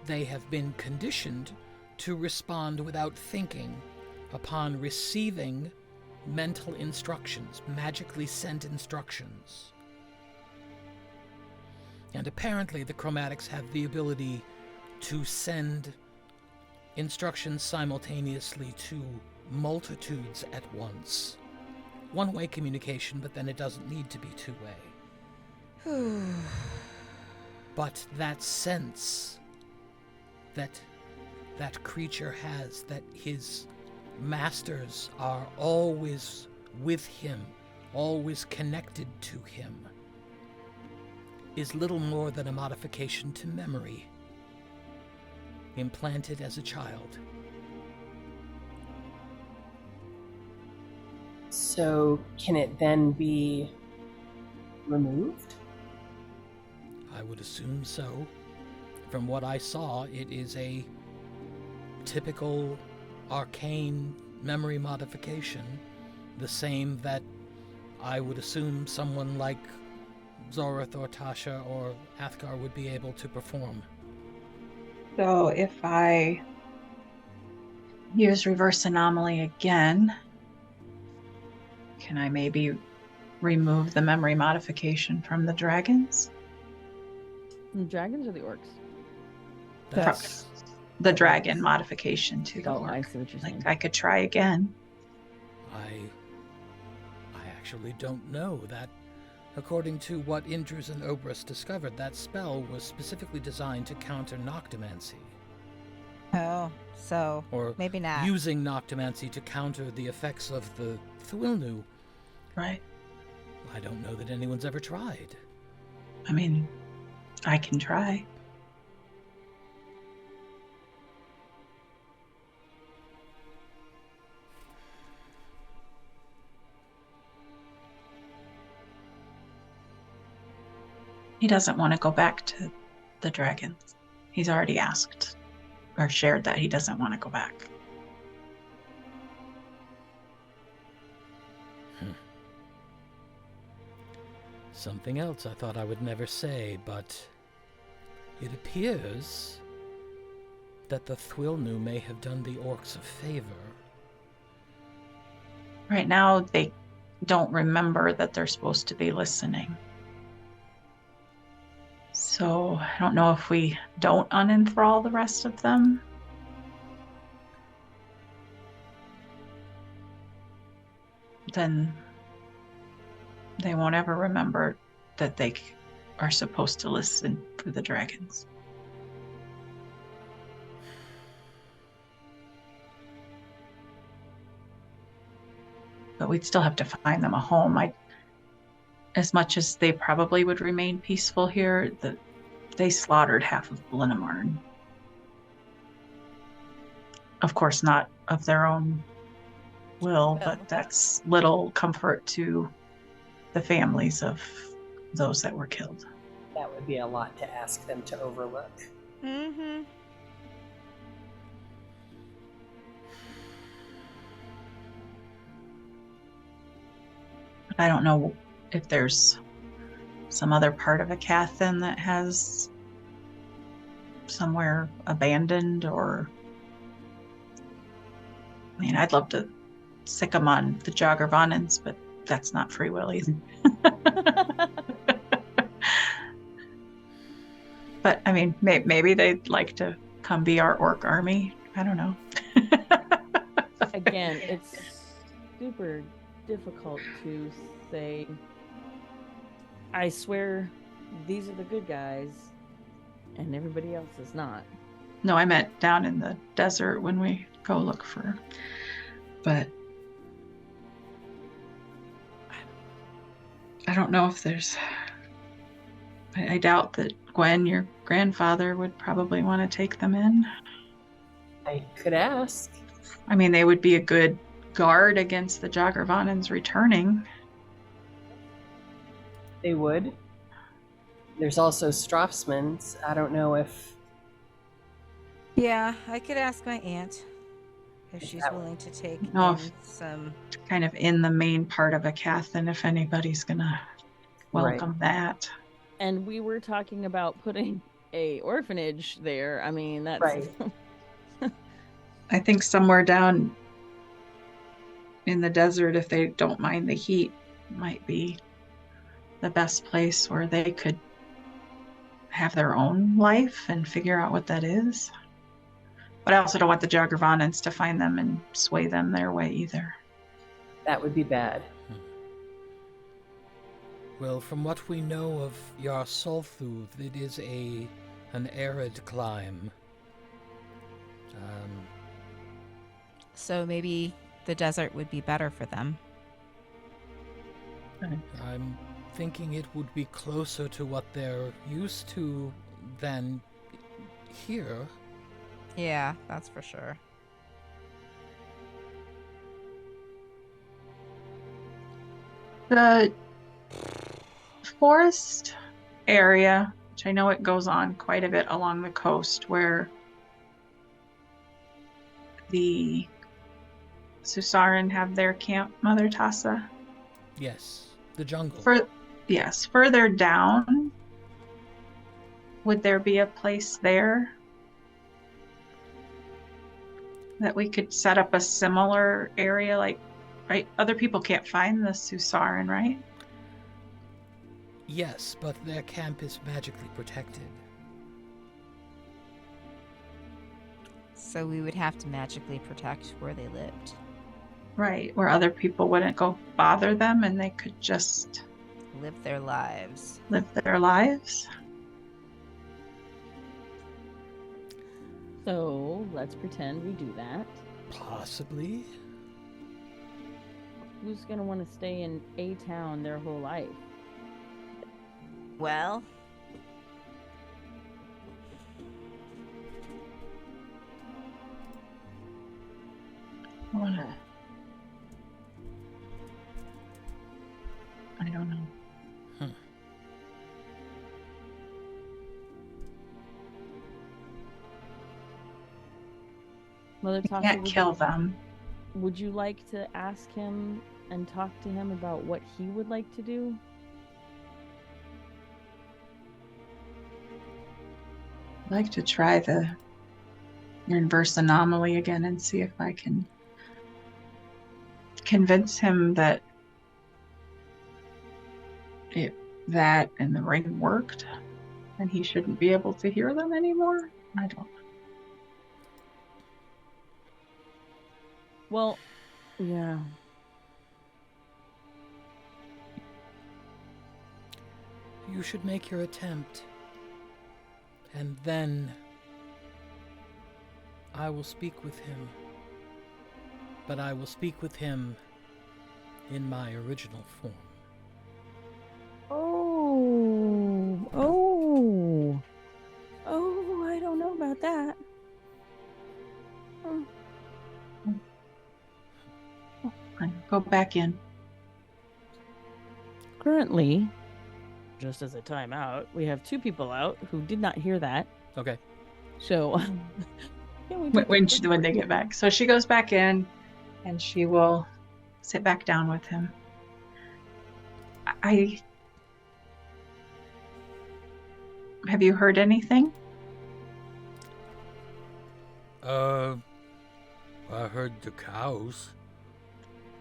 They have been conditioned to respond without thinking upon receiving mental instructions, magically sent instructions. And apparently the Chromatics have the ability to send instructions simultaneously to multitudes at once. One-way communication, but then it doesn't need to be two-way. But that sense that creature has, that his masters are always with him, always connected to him, is little more than a modification to memory, implanted as a child. So can it then be removed? I would assume so. From what I saw, it is a typical arcane memory modification, the same that I would assume someone like Zorith or Tasha or Athgar would be able to perform. So if I use reverse anomaly again, can I maybe remove the memory modification from the dragons? The dragons or the orcs? That's The dragon modification to the Oh, orc. I see what you're saying. Like I could try again. I actually don't know that. According to what Indrus and Obrus discovered, that spell was specifically designed to counter Noctomancy. Oh, so Or maybe not. using Noctomancy to counter the effects of the Thuilnu. Right. I don't know that anyone's ever tried. I mean, I can try. He doesn't want to go back to the dragons. He's already asked or shared that he doesn't want to go back. Something else I thought I would never say, but it appears that the Thuilnu may have done the orcs a favor. Right now, they don't remember that they're supposed to be listening. So I don't know if we don't unenthrall the rest of them. Then they won't ever remember that they are supposed to listen for the dragons. But we'd still have to find them a home. As much as they probably would remain peaceful here, they slaughtered half of Ballinamard. Of course, not of their own will, but that's little comfort to the families of those that were killed. That would be a lot to ask them to overlook. Mm-hmm. I don't know if there's some other part of Aecathan that has somewhere abandoned, or I mean, I'd love to sick them on the Joggervanans, but that's not free will either. But I mean, maybe they'd like to come be our orc army. I don't know. Again, it's super difficult to say, I swear these are the good guys and everybody else is not. No, I meant down in the desert when we go look for. But I don't know if there's. I doubt that Gwen, your grandfather, would probably want to take them in. I could ask. I mean, they would be a good guard against the Joggervanans returning. They would. There's also Strafsmans. I don't know if Yeah, I could ask my aunt if she's That- willing to take No, in if- some. Kind of in the main part of Aecathan, if anybody's gonna welcome that. And we were talking about putting a orphanage there. I mean, that's Right. I think somewhere down in the desert, if they don't mind the heat, might be the best place where they could have their own life and figure out what that is. But I also don't want the Joggervanans to find them and sway them their way either. that would be bad. Well, from what we know of Yar Solthu, it is an arid climb. So maybe the desert would be better for them. I'm thinking it would be closer to what they're used to than here. Yeah, that's for sure. The forest area, which I know it goes on quite a bit along the coast, where the Susaran have their camp, Mother Tassa. Yes, the jungle. Yes, further down, would there be a place there that we could set up a similar area? Like, right, other people can't find the Susaran, right? Yes, but their camp is magically protected. So we would have to magically protect where they lived. Right, where other people wouldn't go bother them and they could just Live their lives. live their lives. So let's pretend we do that. Possibly. Who's gonna want to stay in a town their whole life? Well, I don't know. Mother We Tassa, can't kill them. would you like to ask him and talk to him about what he would like to do? I'd like to try the inverse anomaly again and see if I can convince him that that and the ring worked and he shouldn't be able to hear them anymore. I don't know. Well, yeah. You should make your attempt. And then I will speak with him. But I will speak with him in my original form. Oh, I don't know about that. Oh. I go back in. Currently, just as a timeout, we have 2 people out who did not hear that. Okay. So, yeah, we did When they get back. So she goes back in and she will sit back down with him. Have you heard anything? I heard the cows.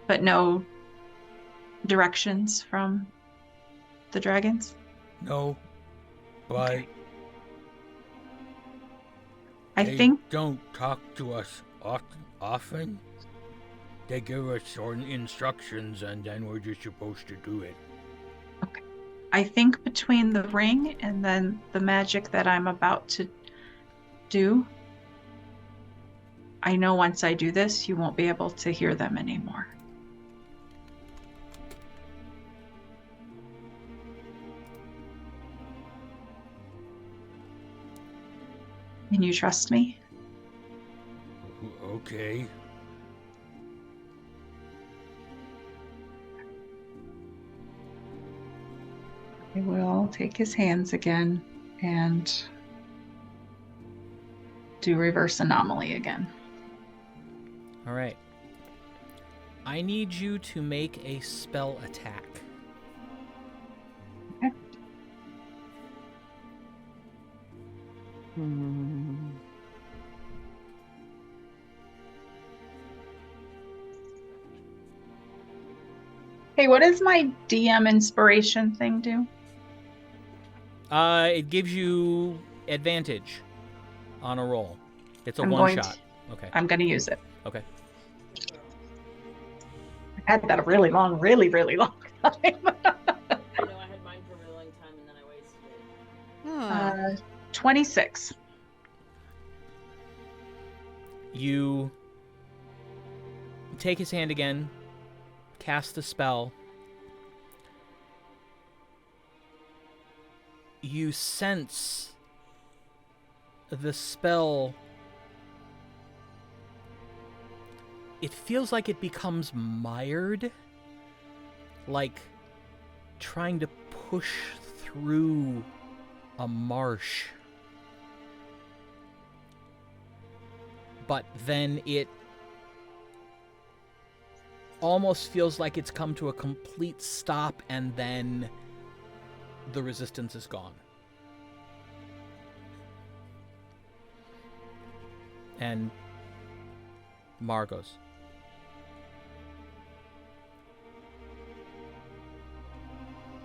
But no directions from the dragons? No, but Okay. I they think don't talk to us often. They give us certain instructions and then we're just supposed to do it. between the ring and then the magic that I'm about to do, I know once I do this, you won't be able to hear them anymore. Can you trust me? Okay. I will take his hands again and do reverse anomaly again. All right. I need you to make a spell attack. Okay. Hey, what does my DM inspiration thing do? It gives you advantage on a roll. It's a I'm one going shot. Okay. I'm going to use it. Okay. I had that a really long time. I know I had mine for a really long time and then I wasted it. 26. You take his hand again, cast the spell, you sense the spell. It feels like it becomes mired, like trying to push through a marsh. But then it almost feels like it's come to a complete stop, and then the resistance is gone. And Mar goes,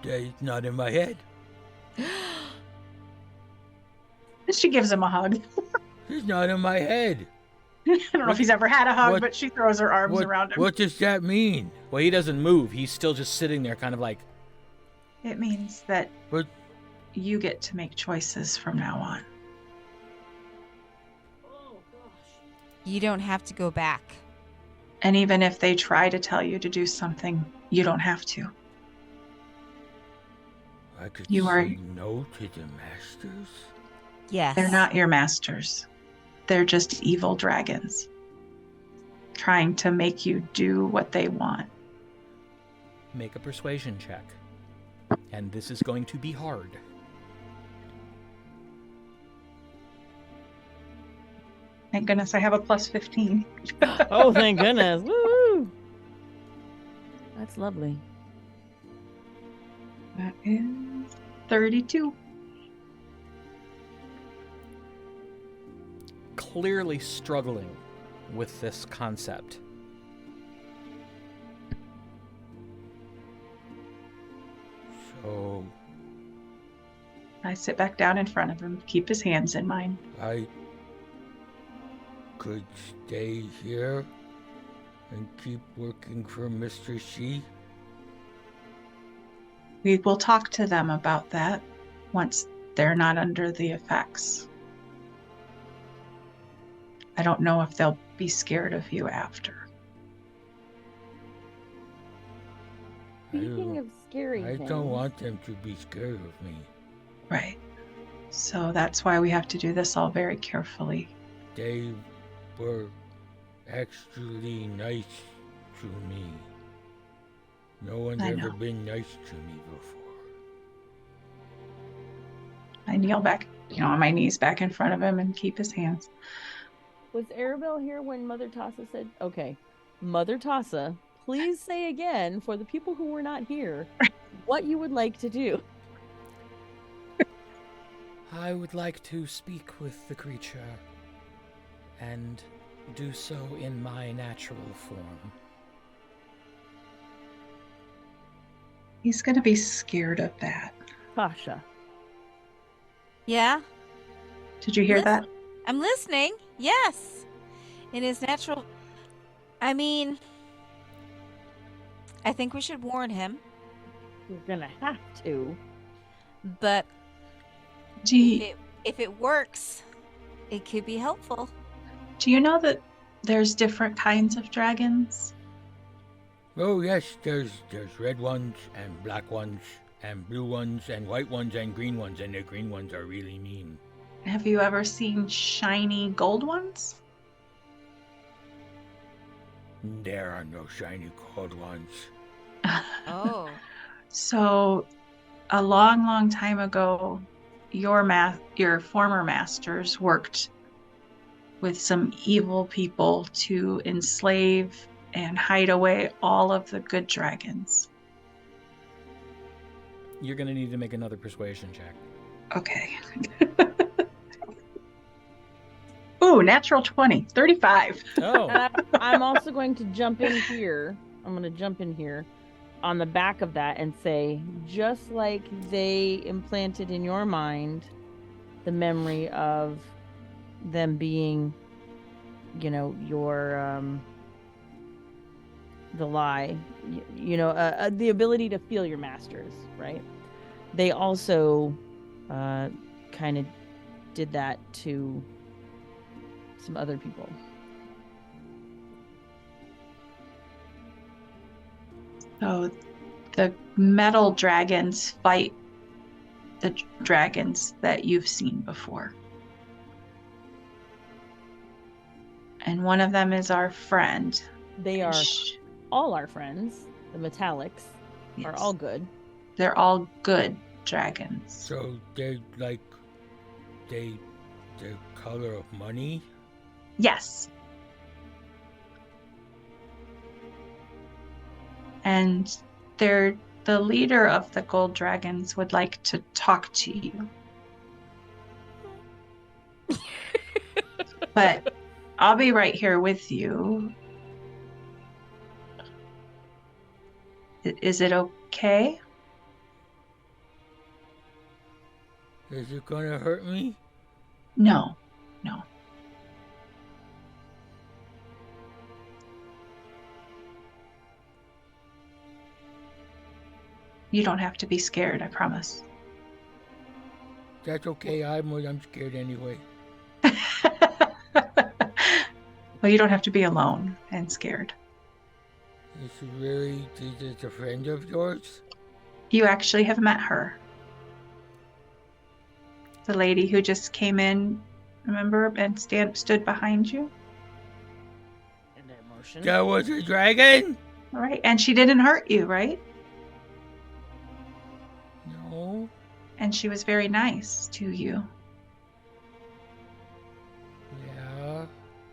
It's not in my head. She gives him a hug. It's not in my head. I don't know if he's ever had a hug, what- but she throws her arms around him. What does that mean? well, he doesn't move. He's still just sitting there kind of like, It means that What? you get to make choices from now on. You don't have to go back. And even if they try to tell you to do something, you don't have to. I could You are- say no to the masters? Yes. They're not your masters. They're just evil dragons trying to make you do what they want. make a persuasion check. And this is going to be hard. Thank goodness I have a plus 15. Oh, thank goodness. Woo! That's lovely. That is 32. Clearly struggling with this concept. So I sit back down in front of him, keep his hands in mine. I could stay here and keep working for Mr. Shi? We will talk to them about that once they're not under the effects. I don't know if they'll be scared of you after. Speaking of scary I things, don't want them to be scared of me. Right. So that's why we have to do this all very carefully. They were actually nice to me. No one's I ever know. been nice to me before. I kneel back, on my knees back in front of him and keep his hands. was Aribell here when Mother Tassa said, okay, Mother Tassa, please say again for the people who were not here what you would like to do. I would like to speak with the creature and do so in my natural form. He's going to be scared of that. Tasha. Yeah? Did you hear that? I'm listening. Yes. In his natural. I mean, I think we should warn him, You're gonna have to. but Do you, if it works, it could be helpful. do you know that there's different kinds of dragons? Oh yes, there's red ones and black ones and blue ones and white ones and green ones, and the green ones are really mean. Have you ever seen shiny gold ones? There are no shiny gold ones. Oh. So, a long, long time ago, your former masters worked with some evil people to enslave and hide away all of the good dragons. You're going to need to make another persuasion check. Okay. Ooh, natural 20, 35. Oh, And I'm also going to jump in here. I'm going to jump in here on the back of that and say, just like they implanted in your mind the memory of them being, your, the lie, the ability to feel your masters, right? They also kind of did that to some other people. So the metal dragons fight the dragons that you've seen before. And one of them is our friend. They are all our friends. The metallics are all good. They're all good dragons. So they're like, the color of money? Yes. And the leader of the gold dragons would like to talk to you. But I'll be right here with you. Is it okay? Is it gonna hurt me? No. You don't have to be scared, I promise. That's okay. I'm scared anyway. Well, you don't have to be alone and scared. Is this a friend of yours? You actually have met her. The lady who just came in, remember, and stood behind you? And their motion. That was a dragon? All right, and she didn't hurt you, right? No. And she was very nice to you. Yeah.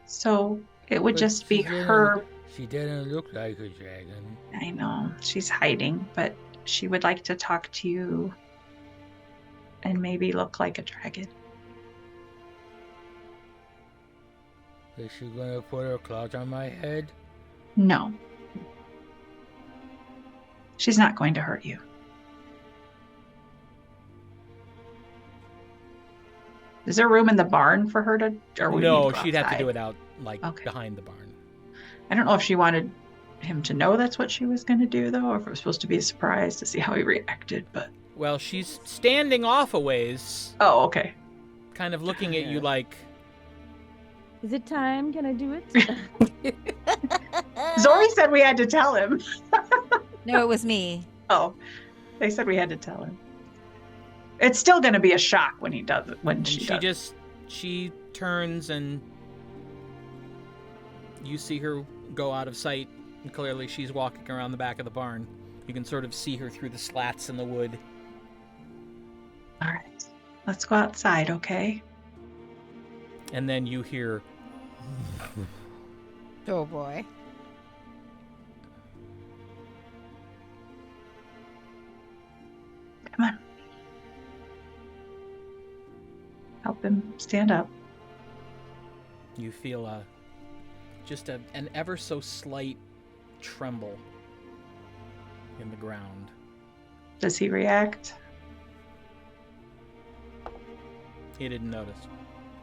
So it would But just be she didn't- her. She didn't look like a dragon. I know, she's hiding, but she would like to talk to you and maybe look like a dragon. Is she gonna put her claws on my head? No. She's not going to hurt you. Is there room in the barn for her to? Or we No, need to go she'd have to outside? do it out, like, Okay. behind the barn. I don't know if she wanted him to know that's what she was going to do, though, or if it was supposed to be a surprise to see how he reacted. But Well, she's standing off a ways, oh, okay. kind of looking at you like, Is it time? Can I do it? Zori said we had to tell him. No, it was me. Oh, they said we had to tell him. It's still going to be a shock when he does it. When and she she does. just, she turns and you see her go out of sight, and clearly she's walking around the back of the barn. You can sort of see her through the slats in the wood. All right, let's go outside, okay? And then you hear, Oh boy. Come on. Help him stand up. you feel an ever so slight tremble in the ground. Does he react? He didn't notice.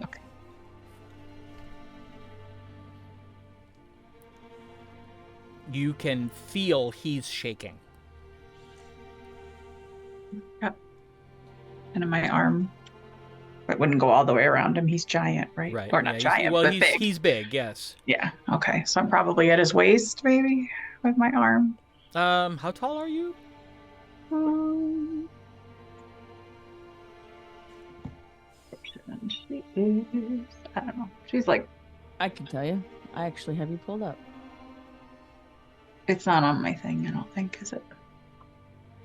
Okay. You can feel he's shaking. Yep. And in my arm, it wouldn't go all the way around him. He's giant, right? Right. Or not yeah, giant, well, but big. he's big, yes. Yeah. Okay. So I'm probably at his waist, maybe, with my arm. How tall are you? She is, I don't know. She's like, I can tell you. I actually have you pulled up. it's not on my thing, I don't think, is it?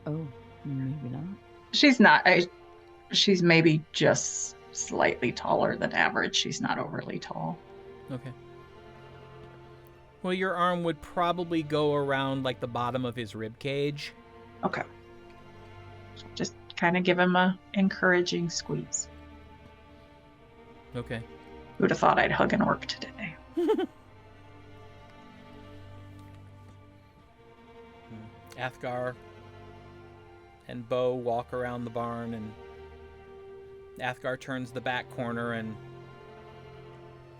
Oh, maybe not. She's not. She's maybe just slightly taller than average. She's not overly tall. Okay. Well, your arm would probably go around like the bottom of his rib cage. Okay. Just kind of give him a encouraging squeeze. Okay. Who'd have thought I'd hug an orc today? Athgar and Bo walk around the barn, and Athgar turns the back corner and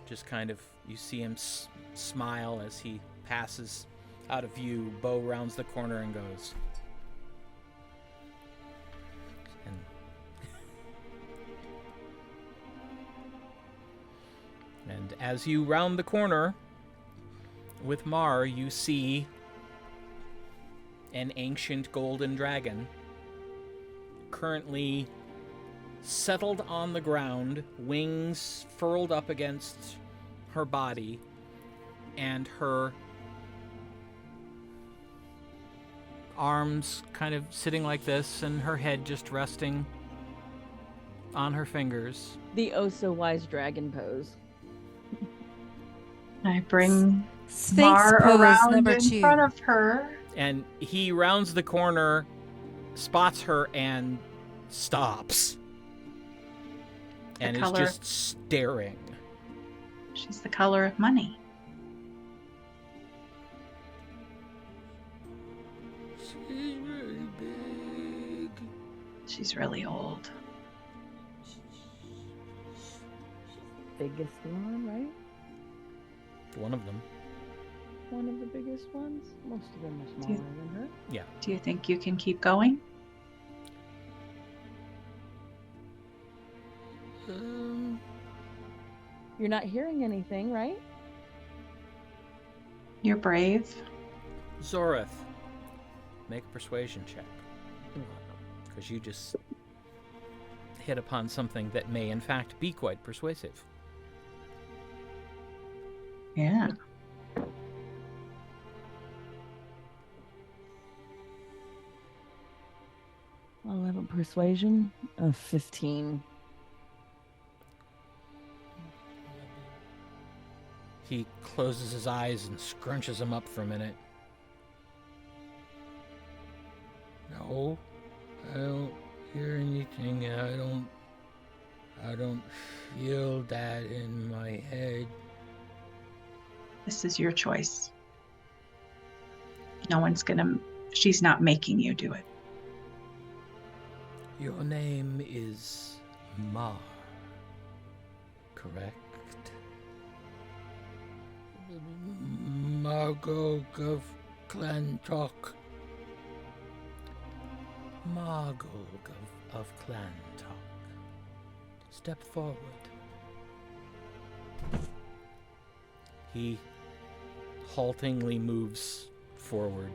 just kind of, you see him smile as he passes out of view. Bo rounds the corner and goes. And as you round the corner with Mar, you see an ancient golden dragon currently settled on the ground, wings furled up against her body, and her arms kind of sitting like this, and her head just resting on her fingers. The oh-so-wise dragon pose. I bring Sphinx Mar pose around number in 2. front of her. And he rounds the corner, spots her, and stops. And is color. just staring. She's the color of money. She's really big. She's really old. Biggest one, right? One of them. One of the biggest ones. Most of them are smaller than her. Yeah. Do you think you can keep going? You're not hearing anything, right? You're brave. Zoreth, make a persuasion check. Because you just hit upon something that may, in fact, be quite persuasive. Yeah. A little persuasion of 15. He closes his eyes and scrunches them up for a minute. No, I don't hear anything, and I don't feel that in my head. This is your choice. No one's gonna. She's not making you do it. Your name is Mar, correct? Margulg of Clan Tokk. Margulg of Clan Tokk. Step forward. He haltingly moves forward.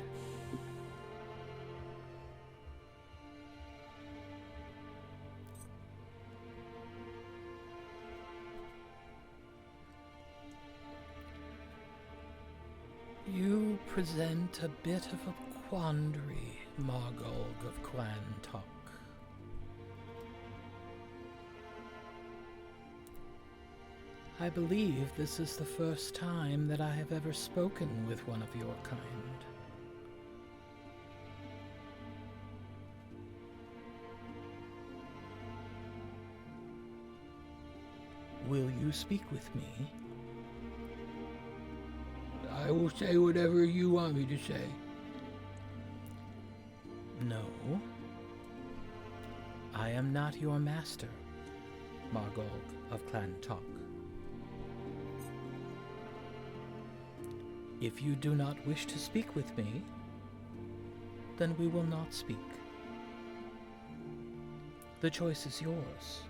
You present a bit of a quandary, Margulg of Clan Tokk. I believe this is the first time that I have ever spoken with one of your kind. Will you speak with me? I will say whatever you want me to say. No. I am not your master, Margulg of Clan Tokk. If you do not wish to speak with me, then we will not speak. The choice is yours.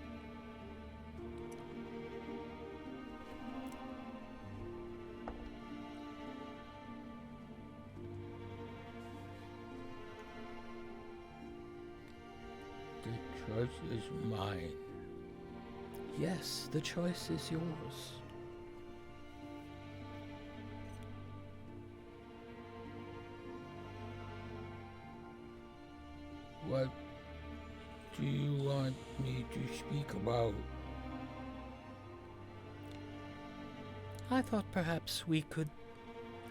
The choice is mine. Yes, the choice is yours. What do you want me to speak about? I thought perhaps we could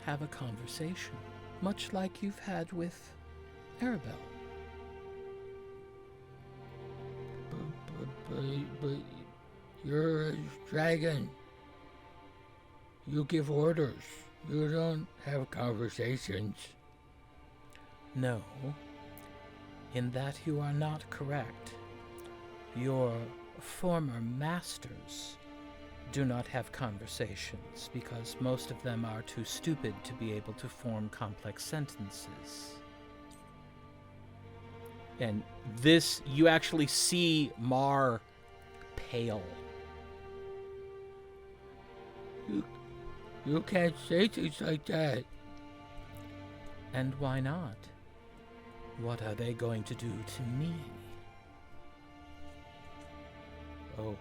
have a conversation, much like you've had with Aribell. But you're a dragon. You give orders. You don't have conversations. No. In that you are not correct. Your former masters do not have conversations because most of them are too stupid to be able to form complex sentences. And this, you actually see Mar pale. You can't say things like that. And why not? What are they going to do to me? go.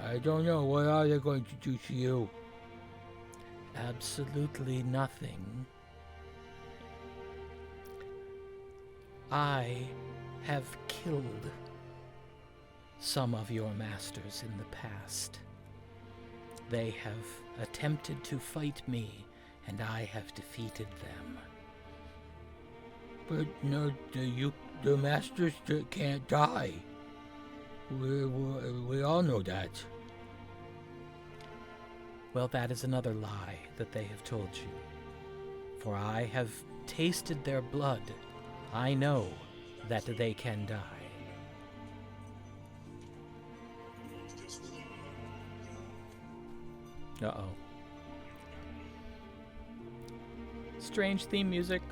I don't know. What are they going to do to you? Absolutely nothing. I have killed some of your masters in the past. They have attempted to fight me, and I have defeated them. But no, the masters can't die. We all know that. Well, that is another lie that they have told you. For I have tasted their blood. I know that they can die. Uh-oh. Strange theme music.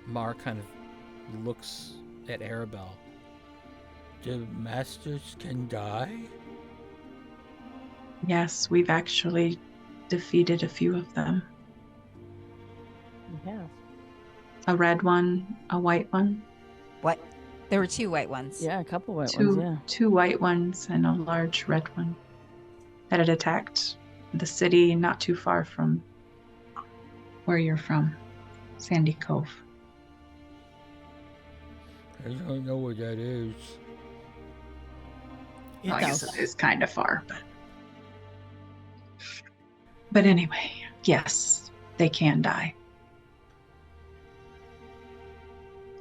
Mar kind of looks at Aribell. The masters can die? Yes, we've actually defeated a few of them. Yeah. A red one, a white one. What? There were 2 white ones. Yeah, a couple white ones, yeah. Two white ones and a large red one that had attacked the city not too far from where you're from, Sandy Cove. I don't know what that is. I guess it is kind of far, but anyway, yes, they can die.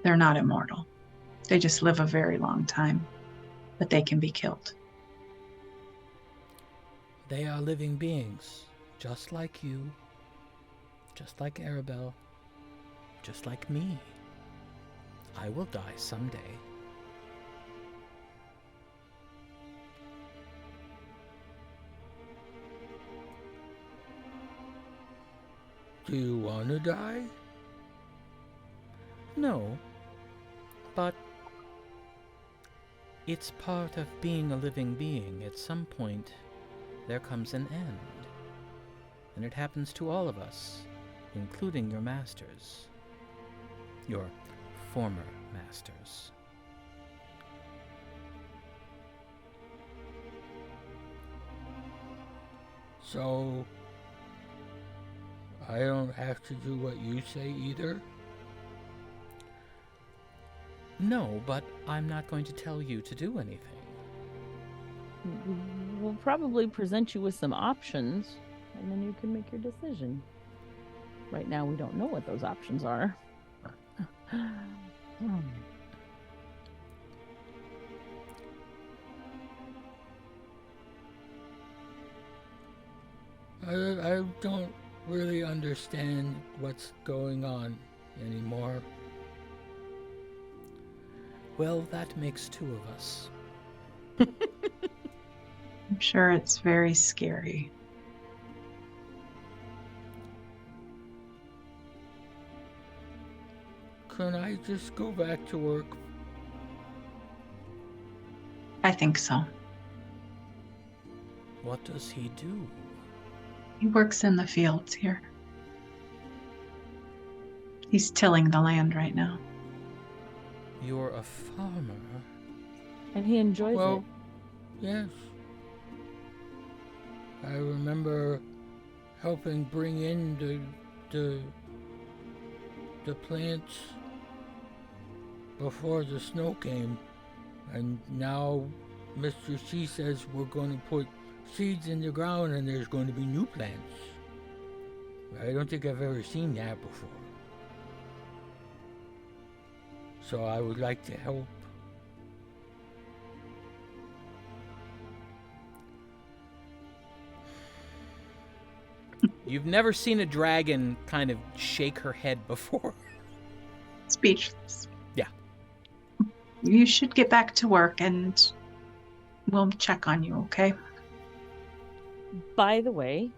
They're not immortal. They just live a very long time, but they can be killed. They are living beings, just like you, just like Aribell, just like me. I will die someday. Do you want to die? No, but it's part of being a living being. At some point, there comes an end. And it happens to all of us, including your masters. Your former masters. So, I don't have to do what you say either? No, but I'm not going to tell you to do anything. We'll probably present you with some options, and then you can make your decision. Right now, we don't know what those options are. I don't really understand what's going on anymore. Well, that makes 2 of us. I'm sure it's very scary. Can I just go back to work? I think so. What does he do? He works in the fields here. He's tilling the land right now. You're a farmer. And he enjoys Well, it. yes. I remember helping bring in the plants before the snow came, and now Mr. She says we're going to put seeds in the ground and there's going to be new plants. I don't think I've ever seen that before. So I would like to help. You've never seen a dragon kind of shake her head before. Speechless. Yeah. You should get back to work and we'll check on you, okay? By the way,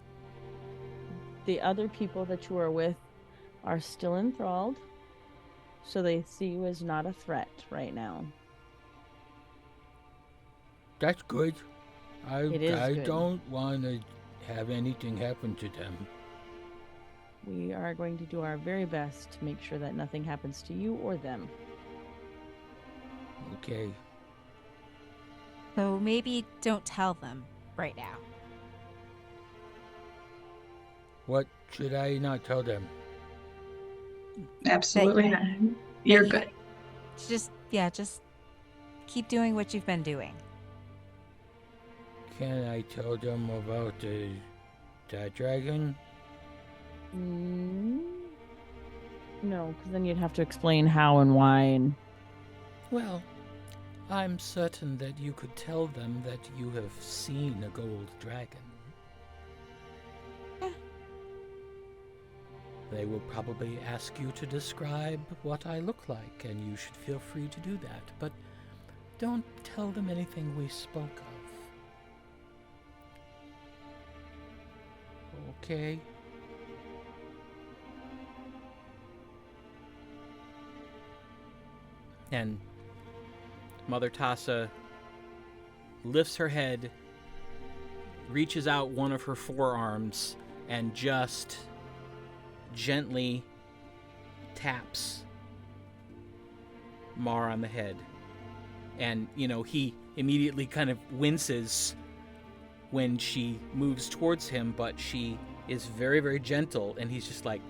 the other people that you are with are still enthralled, so they see you as not a threat right now. That's good. It is I good. don't want to have anything happen to them. We are going to do our very best to make sure that nothing happens to you or them. Okay. So maybe don't tell them right now. What should I not tell them? Absolutely. You're good. Just keep doing what you've been doing. Can I tell them about that dragon? No, because then you'd have to explain how and why. And Well, I'm certain that you could tell them that you have seen a gold dragon. They will probably ask you to describe what I look like, and you should feel free to do that, but don't tell them anything we spoke of. Okay? And Mother Tassa lifts her head, reaches out one of her forearms, and just gently taps Mar on the head. And, he immediately kind of winces when she moves towards him, but she is very, very gentle, and he's just like,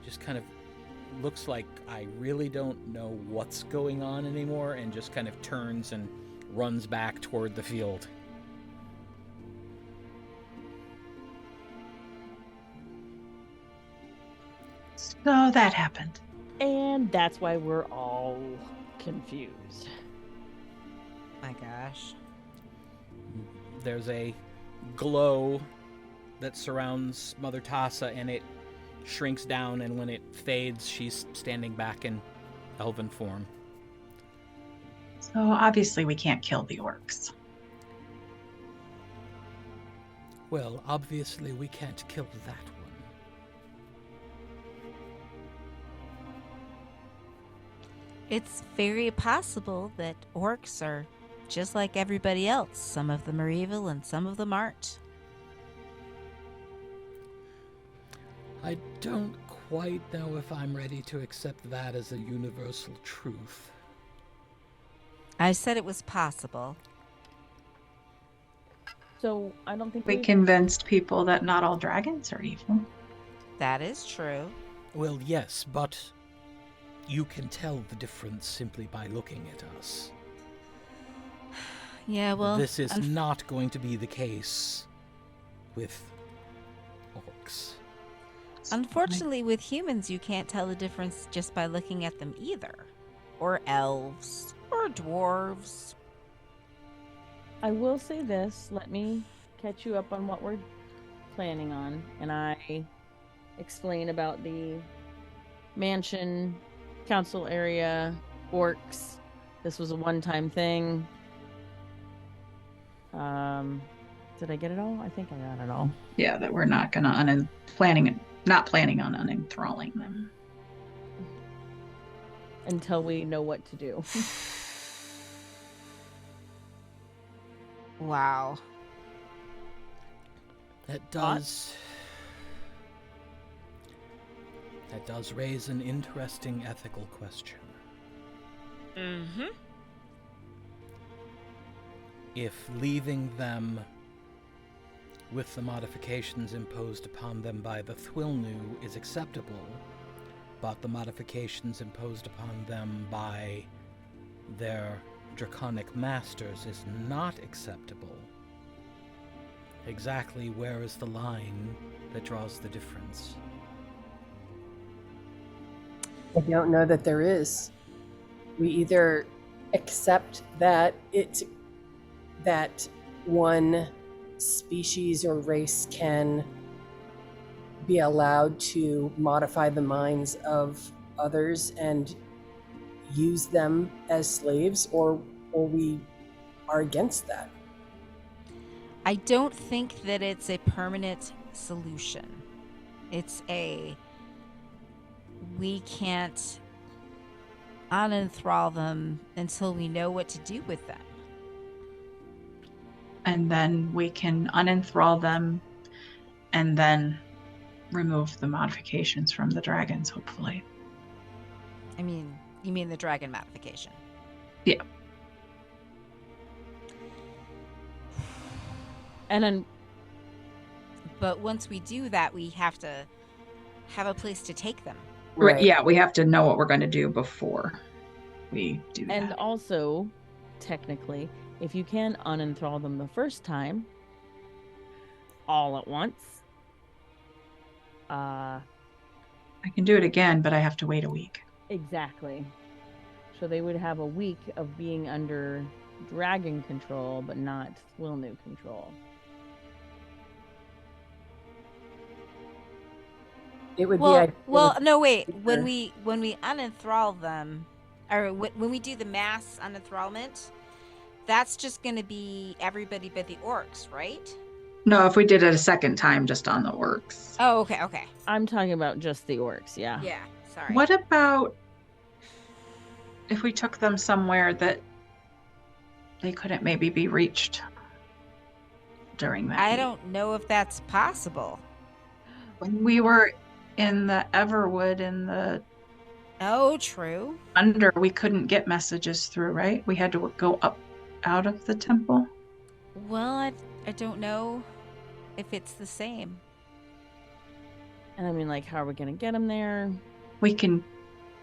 just kind of looks like I really don't know what's going on anymore, and just kind of turns and runs back toward the field. So that happened. And that's why we're all confused. My gosh. There's a glow that surrounds Mother Tassa, and it shrinks down, and when it fades, she's standing back in elven form. So obviously we can't kill the orcs. Well, obviously we can't kill that one. It's very possible that orcs are just like everybody else. Some of them are evil and some of them aren't. I don't quite know if I'm ready to accept that as a universal truth. I said it was possible. So I don't think We convinced people that not all dragons are evil. That is true. Well, yes, but you can tell the difference simply by looking at us. Yeah, well, This is not going to be the case with orcs. unfortunately, with humans, you can't tell the difference just by looking at them either. Or elves. Or dwarves. I will say this. Let me catch you up on what we're planning on. And I explain about the mansion, council area, orcs. This was a one-time thing. Did I get it all? I think I got it all. Yeah, that we're not gonna not planning on unenthralling them. Until we know what to do. Wow. That does raise an interesting ethical question. Mm-hmm. If leaving them with the modifications imposed upon them by the Thuilnu is acceptable, but the modifications imposed upon them by their draconic masters is not acceptable, exactly where is the line that draws the difference? I don't know that there is. We either accept that that one species or race can be allowed to modify the minds of others and use them as slaves, or we are against that. I don't think that it's a permanent solution. It's we can't unenthrall them until we know what to do with them. And then we can unenthrall them and then remove the modifications from the dragons, hopefully. I mean, you mean the dragon modification? Yeah. And then, But once we do that, we have to have a place to take them. Right. Yeah, we have to know what we're going to do before we do and that. also, technically, if you can unenthrall them the first time, all at once, I can do it again, but I have to wait a week. exactly. So they would have a week of being under dragon control, but not Thuilnu control. It would Well, be well, no, wait. Sure. When we unenthrall them, or when we do the mass unenthrallment, that's just going to be everybody but the orcs, right? No, if we did it a second time just on the orcs. Oh, okay. I'm talking about just the orcs, yeah. Yeah, sorry. What about if we took them somewhere that they couldn't maybe be reached during that I week? don't know if that's possible. When we were in the Everwood in the Oh, true. under, we couldn't get messages through, right? We had to go up out of the temple. Well, I don't know if it's the same. And I mean, like, how are we going to get them there? We can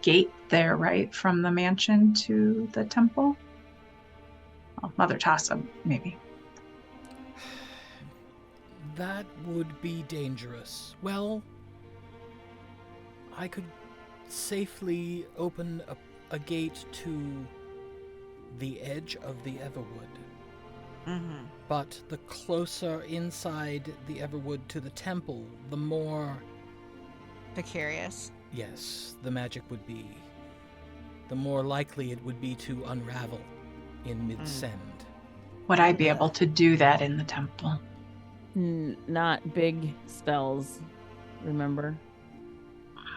gate there, right? From the mansion to the temple? Oh, Mother Tassa, maybe. That would be dangerous. Well, I could safely open a gate to the edge of the Everwood. Mm-hmm. But the closer inside the Everwood to the temple, the more, Precarious. yes, the magic would be. The more likely it would be to unravel in mid-send. Would I be able to do that in the temple? Not big spells, remember?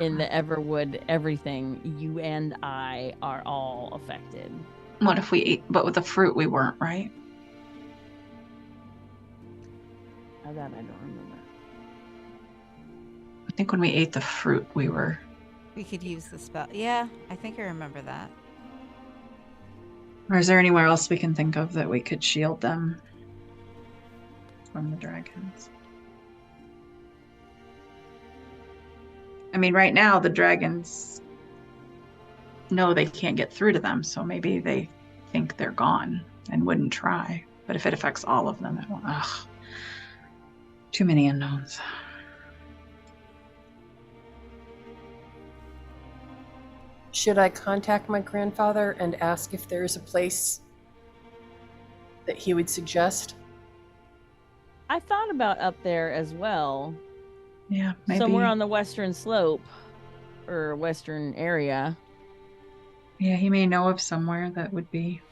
In the Everwood, everything, you and I are all affected. What if we ate, but with the fruit we weren't, right? That I don't remember. I think when we ate the fruit, we were. We could use the spell. Yeah, I think I remember that. Or is there anywhere else we can think of that we could shield them from the dragons? I mean, right now the dragons know they can't get through to them, so maybe they think they're gone and wouldn't try. But if it affects all of them, it won't. Ugh. Too many unknowns. Should I contact my grandfather and ask if there's a place that he would suggest? I thought about up there as well. Yeah, maybe. Somewhere on the western slope or western area. Yeah, he may know of somewhere that would be.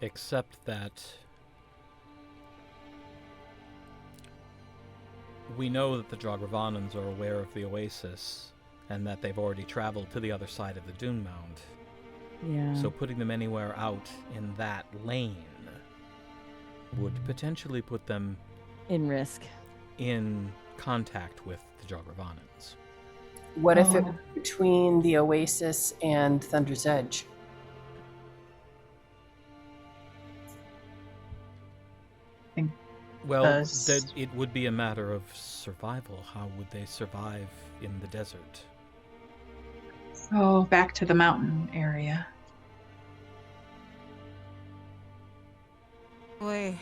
Except that we know that the Drogravanans are aware of the oasis and that they've already traveled to the other side of the Dune Mound. Yeah. So putting them anywhere out in that lane would potentially put them in risk. in contact with the Drogravanans. What if it was between the Oasis and Thunder's Edge? Well, Does- it would be a matter of survival. How would they survive in the desert? So back to the mountain area. Boy,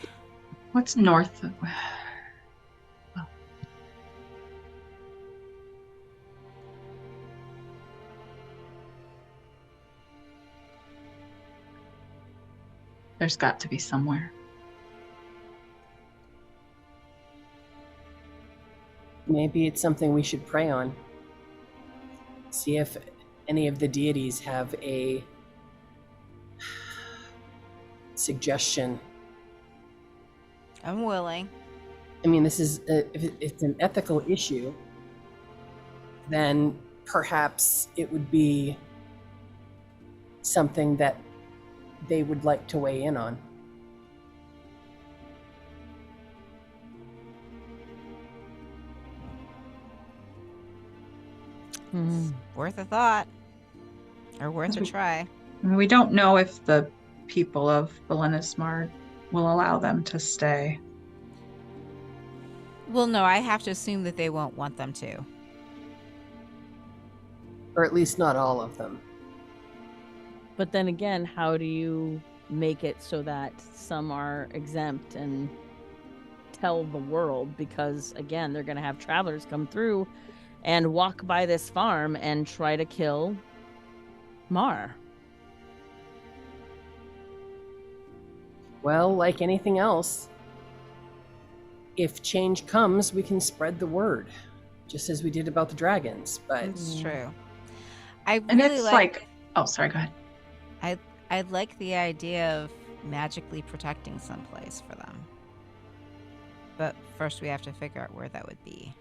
What's north of? Well, there's got to be somewhere. Maybe it's something we should pray on. See if any of the deities have a suggestion. I'm willing. I mean, this is if it's an ethical issue, then perhaps it would be something that they would like to weigh in on. Worth a thought. Or worth a try. I mean, we don't know if the people of Ballinamard will allow them to stay. Well, no, I have to assume that they won't want them to. Or at least not all of them. But then again, how do you make it so that some are exempt and tell the world? Because again, they're going to have travelers come through and walk by this farm and try to kill Mar. Well, like anything else, if change comes, we can spread the word, just as we did about the dragons. But It's true. I And really it's like. oh, sorry, go ahead. I like the idea of magically protecting someplace for them. But first, we have to figure out where that would be.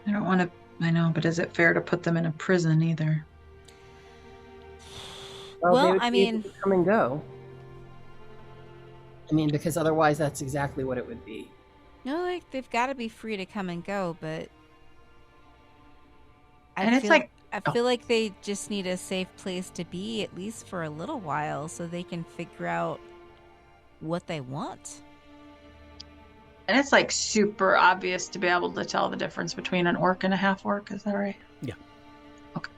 I don't want to. I know, but is it fair to put them in a prison either? they Well, would I be able mean, to come and go. I mean, because otherwise, that's exactly what it would be. no, like they've got to be free to come and go, but And it's feel, like- I feel like they just need a safe place to be, at least for a little while, so they can figure out what they want. And it's like super obvious to be able to tell the difference between an orc and a half orc. Is that right? Yeah. Okay.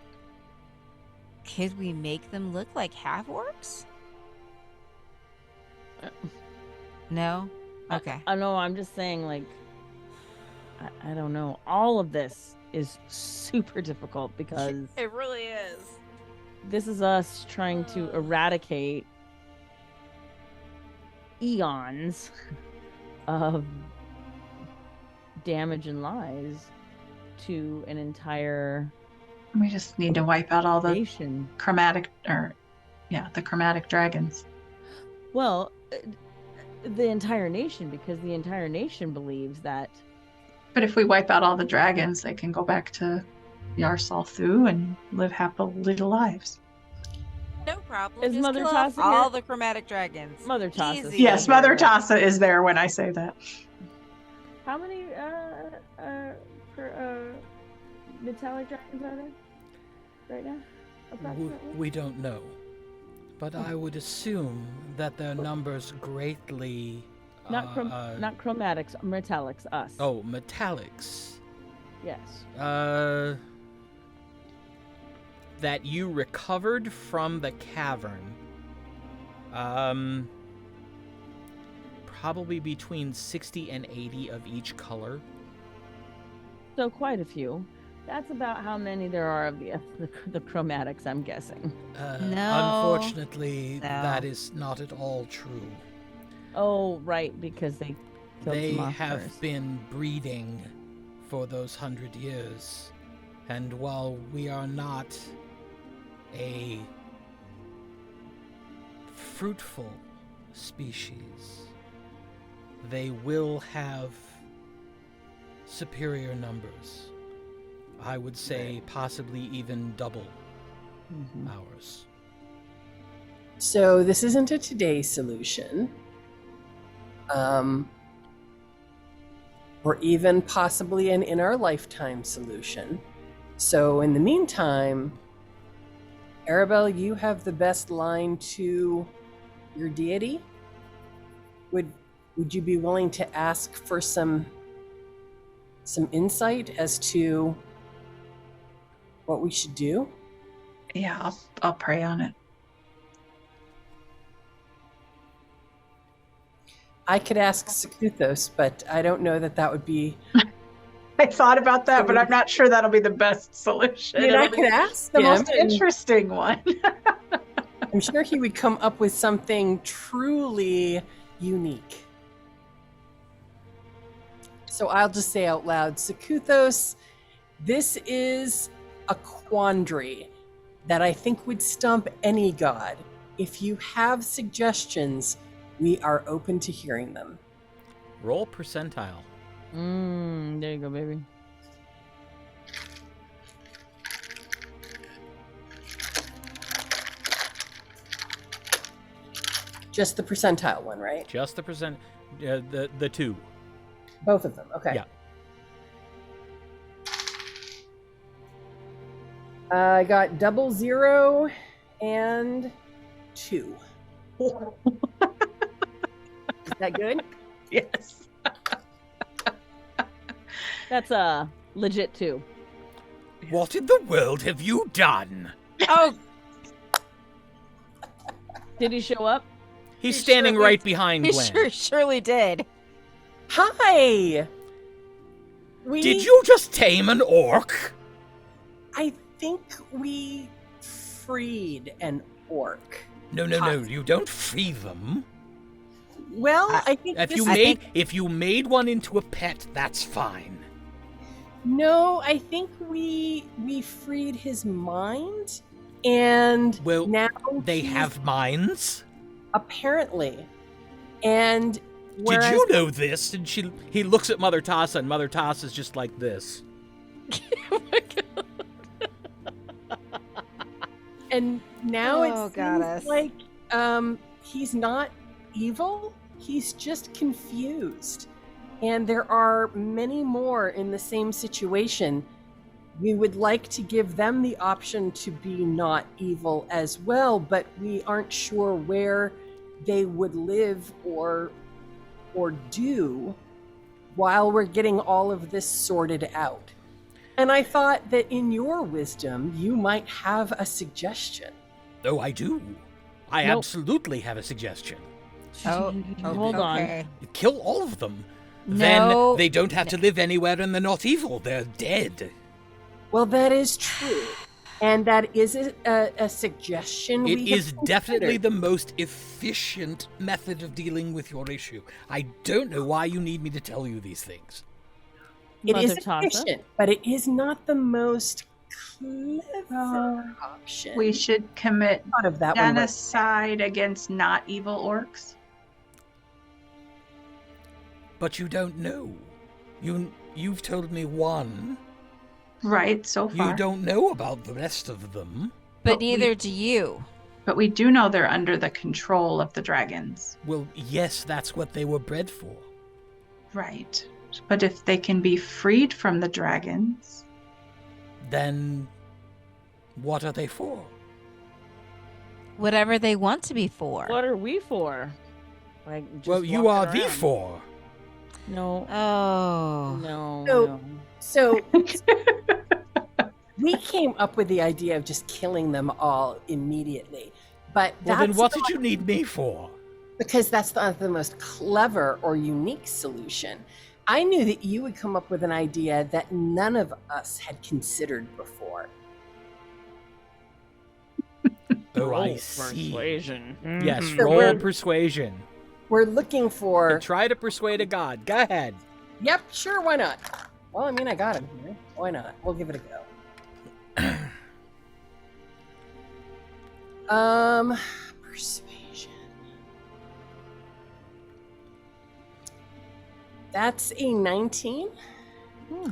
Could we make them look like half orcs? No. Okay. I know. I'm just saying, like, I don't know. All of this is super difficult because It really is. this is us trying to eradicate eons of damage and lies to an entire We just need to wipe out all the nation. the chromatic dragons. Well, the entire nation, because the entire nation believes that. But if we wipe out all the dragons, they can go back to Thuilnu and live happy little lives. No problem. Is Just Mother kill off Tassa all here? the chromatic dragons. Mother Tassa. Easy. Yes, Mother Tassa is there when I say that. How many metallic dragons are there right now? Approximately. We don't know. But I would assume that their numbers greatly... Not chromatics, metallics. Us. Oh, metallics. Yes. That you recovered from the cavern. Probably between 60 and 80 of each color. So quite a few. That's about how many there are of the chromatics, I'm guessing. No. Unfortunately, No. that is not at all true. Oh, right, because they killed They some off have first. been breeding for those 100 years. And while we are not a fruitful species, they will have superior numbers. I would say possibly even double ours. So this isn't a today solution. Or even possibly an in our lifetime solution. So in the meantime, Aribell, you have the best line to your deity. Would you be willing to ask for some insight as to what we should do? Yeah, I'll pray on it. I could ask Sekuthos, but I don't know that would be... I thought about that, but I'm not sure that'll be the best solution. I mean, I It'll be could ask the him, most and interesting one. I'm sure he would come up with something truly unique. So I'll just say out loud, Sekuthos, this is a quandary that I think would stump any god. If you have suggestions, we are open to hearing them. Roll percentile. There you go, baby. Just the percentile one, right? Just the percent. The two. Both of them. Okay. Yeah. I got 00 and 2. Is that good? Yes. That's a legit 2. What in the world have you done? Oh, Did he show up? He's standing right behind he Glenn. surely did. Hi. Did you just tame an orc? I think we freed an orc. No, you don't free them. Well, I think If you made one into a pet, that's fine. No, I think we freed his mind, and Well, now They he's- have minds. apparently. And Did whereas, you know this? And he looks at Mother Tassa, and Mother Tassa's just like this. Oh my God. and now Oh, it seems goddess. like he's not evil. He's just confused. And there are many more in the same situation. We would like to give them the option to be not evil as well, but we aren't sure where they would live or do while we're getting all of this sorted out. And I thought that in your wisdom, you might have a suggestion. Oh, I do. I Nope. absolutely have a suggestion. Oh, Hold on. okay. Kill all of them. No. Then they don't have to live anywhere and they're not evil. They're dead. Well, that is true. And that is a suggestion It we have is definitely considered. the most efficient method of dealing with your issue. I don't know why you need me to tell you these things. It is Mother Tassa? efficient, but it is not the most clever option. We should commit thought of that one. Right. genocide against not evil orcs. But you don't know. You've told me one. Right, so far. You don't know about the rest of them. But But we- neither do you. But we do know they're under the control of the dragons. Well, yes, that's what they were bred for. Right. But if they can be freed from the dragons, Then what are they for? Whatever they want to be for. What are we for? Like, just Well, you walking are the around. four. No. Oh. No. So- no. So we came up with the idea of just killing them all immediately. But Well, then that's what not- did you need me for? because that's not the most clever or unique solution. I knew that you would come up with an idea that none of us had considered before. Oh, I Roll see. Persuasion. Yes, Mhm. So roll we're- persuasion. We're looking for. Try to persuade a god. Go ahead. Yep, sure, why not? Well, I mean, I got him here. Why not? We'll give it a go. Persuasion. That's a 19. Hmm.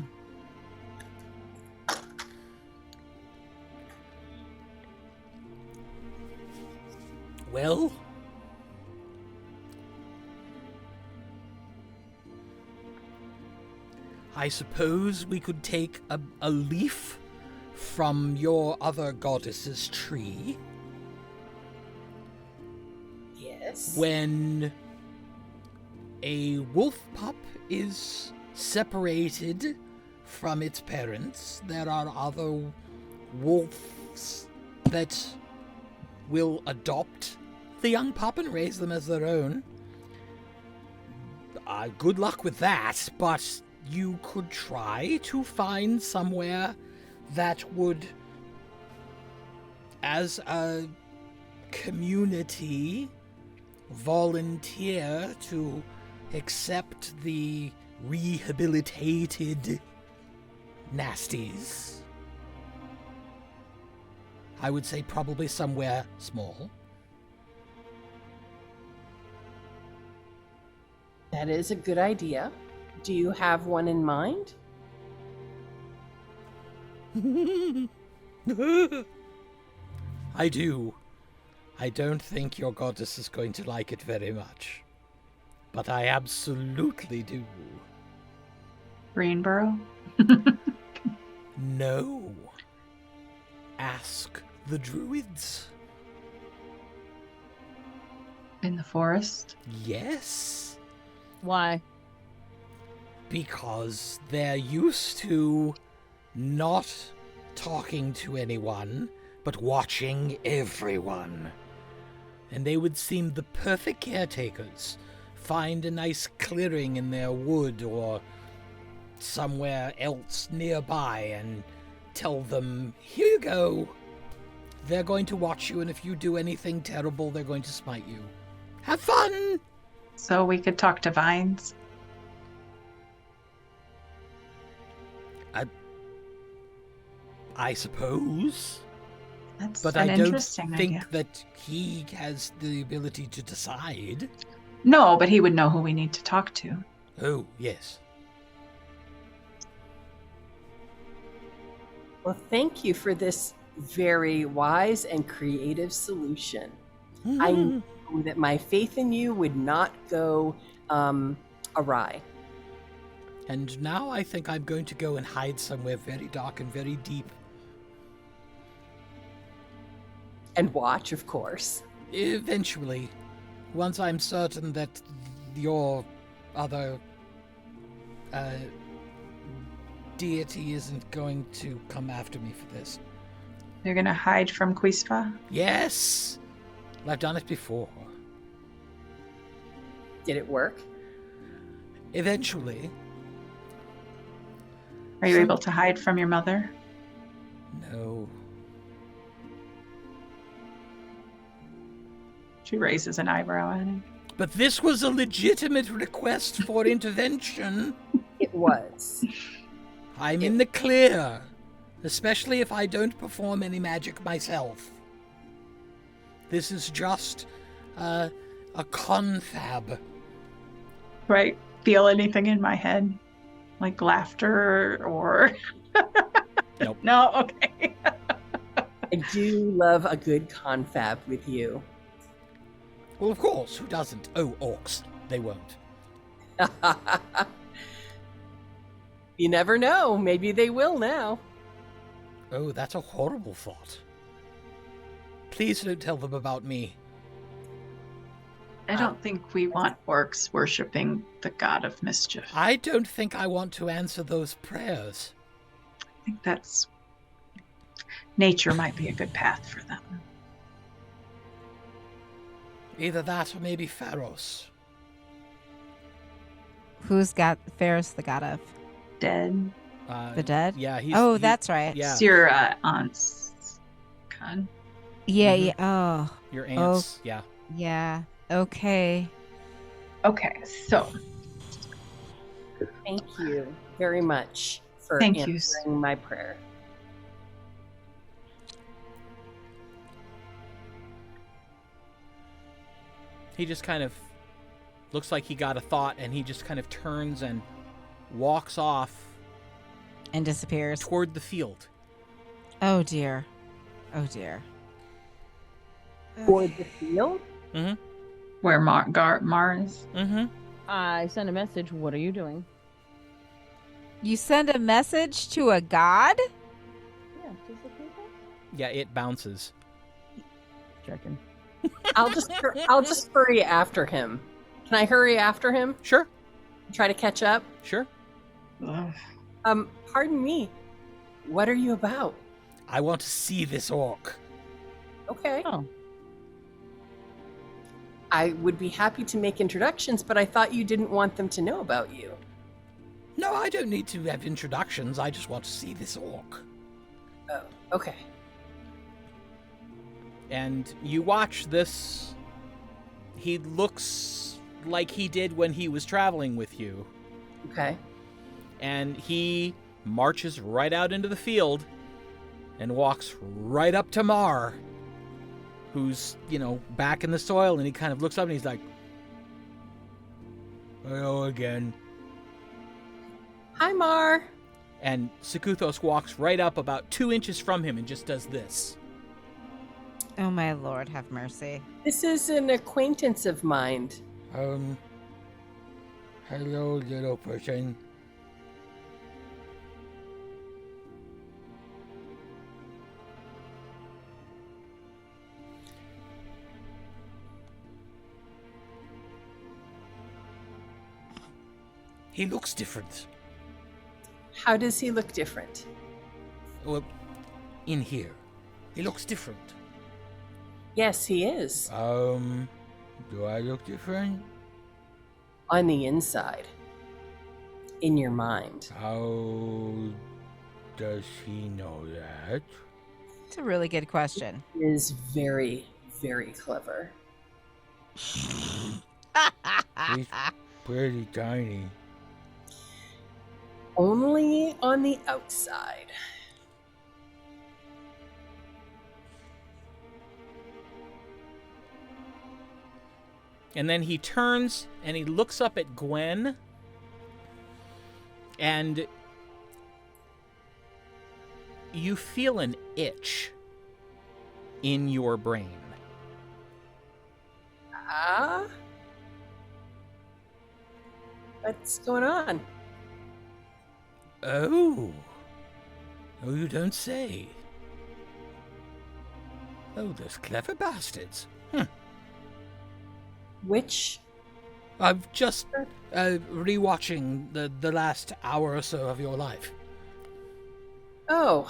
Well, I suppose we could take a leaf from your other goddess's tree. Yes. When a wolf pup is separated from its parents, there are other wolves that will adopt the young pup and raise them as their own. Good luck with that, but you could try to find somewhere that would, as a community, volunteer to accept the rehabilitated nasties. I would say probably somewhere small. That is a good idea. Do you have one in mind? I do. I don't think your goddess is going to like it very much. But I absolutely do. Greenboro? No. Ask the druids. In the forest? Yes. Why? Because they're used to not talking to anyone, but watching everyone. And they would seem the perfect caretakers. Find a nice clearing in their wood or somewhere else nearby and tell them, here you go. They're going to watch you, and if you do anything terrible, they're going to smite you. Have fun! So we could talk to vines? I suppose. That's But an I don't interesting think idea. that he has the ability to decide. No, but he would know who we need to talk to. Oh, yes. Well, thank you for this very wise and creative solution. I know that my faith in you would not go awry. And now I think I'm going to go and hide somewhere very dark and very deep. And watch, of course. Eventually, once I'm certain that your other deity isn't going to come after me for this. You're gonna hide from Quispa? Yes! I've done it before. Did it work? Eventually. Are you able to hide from your mother? No. She raises an eyebrow at him. But this was a legitimate request for intervention. It was. I'm in the clear. Especially if I don't perform any magic myself. This is just a confab. Do I feel anything in my head? Like laughter or... Nope. No? Okay. I do love a good confab with you. Well, of course, who doesn't? Oh, orcs. They won't. You never know. Maybe they will now. Oh, that's a horrible thought. Please don't tell them about me. I don't think we want orcs worshipping the god of mischief. I don't think I want to answer those prayers. I think that's... Nature might be a good path for them. Either that or maybe Pharos. Who's got Ferris, the god of Dead. the dead? Yeah, he's... Oh, that's right. Yeah, It's your aunt's god. Yeah, Mhm. yeah. Oh, your aunts. Yeah. yeah. Okay. Okay, so Thank you very much for Thank you. answering my prayer. He just kind of looks like he got a thought, and he just kind of turns and walks off And disappears. toward the field. Oh dear. Oh dear. For the field? Mm-hmm. where Mar is. Mm-hmm. I sent a message. What are you doing? You send a message to a god? Yeah, just look at that. Yeah, it bounces. Checking. I'll just hurry after him. Can I hurry after him? Sure. Try to catch up? Sure. Pardon me. What are you about? I want to see this orc. Okay. Oh, I would be happy to make introductions, but I thought you didn't want them to know about you. No, I don't need to have introductions. I just want to see this orc. Oh, okay. And you watch this. He looks like he did when he was traveling with you. Okay. And he marches right out into the field and walks right up to Mar, who's, back in the soil, and he kind of looks up and he's like, Hello again. Hi, Mar. And Sekuthos walks right up about 2 inches from him and just does this. Oh my lord, have mercy. This is an acquaintance of mine. Hello, little person. He looks different. How does he look different? Well, in here. He looks different. Yes, he is. Do I look different? On the inside. In your mind. How does he know that? It's a really good question. He is very, very clever. He's pretty tiny. Only on the outside. And then he turns and he looks up at Gwen. And you feel an itch in your brain. Ah? What's going on? Oh. Oh, you don't say. Oh, those clever bastards. Which? I'm just rewatching the last hour or so of your life. Oh.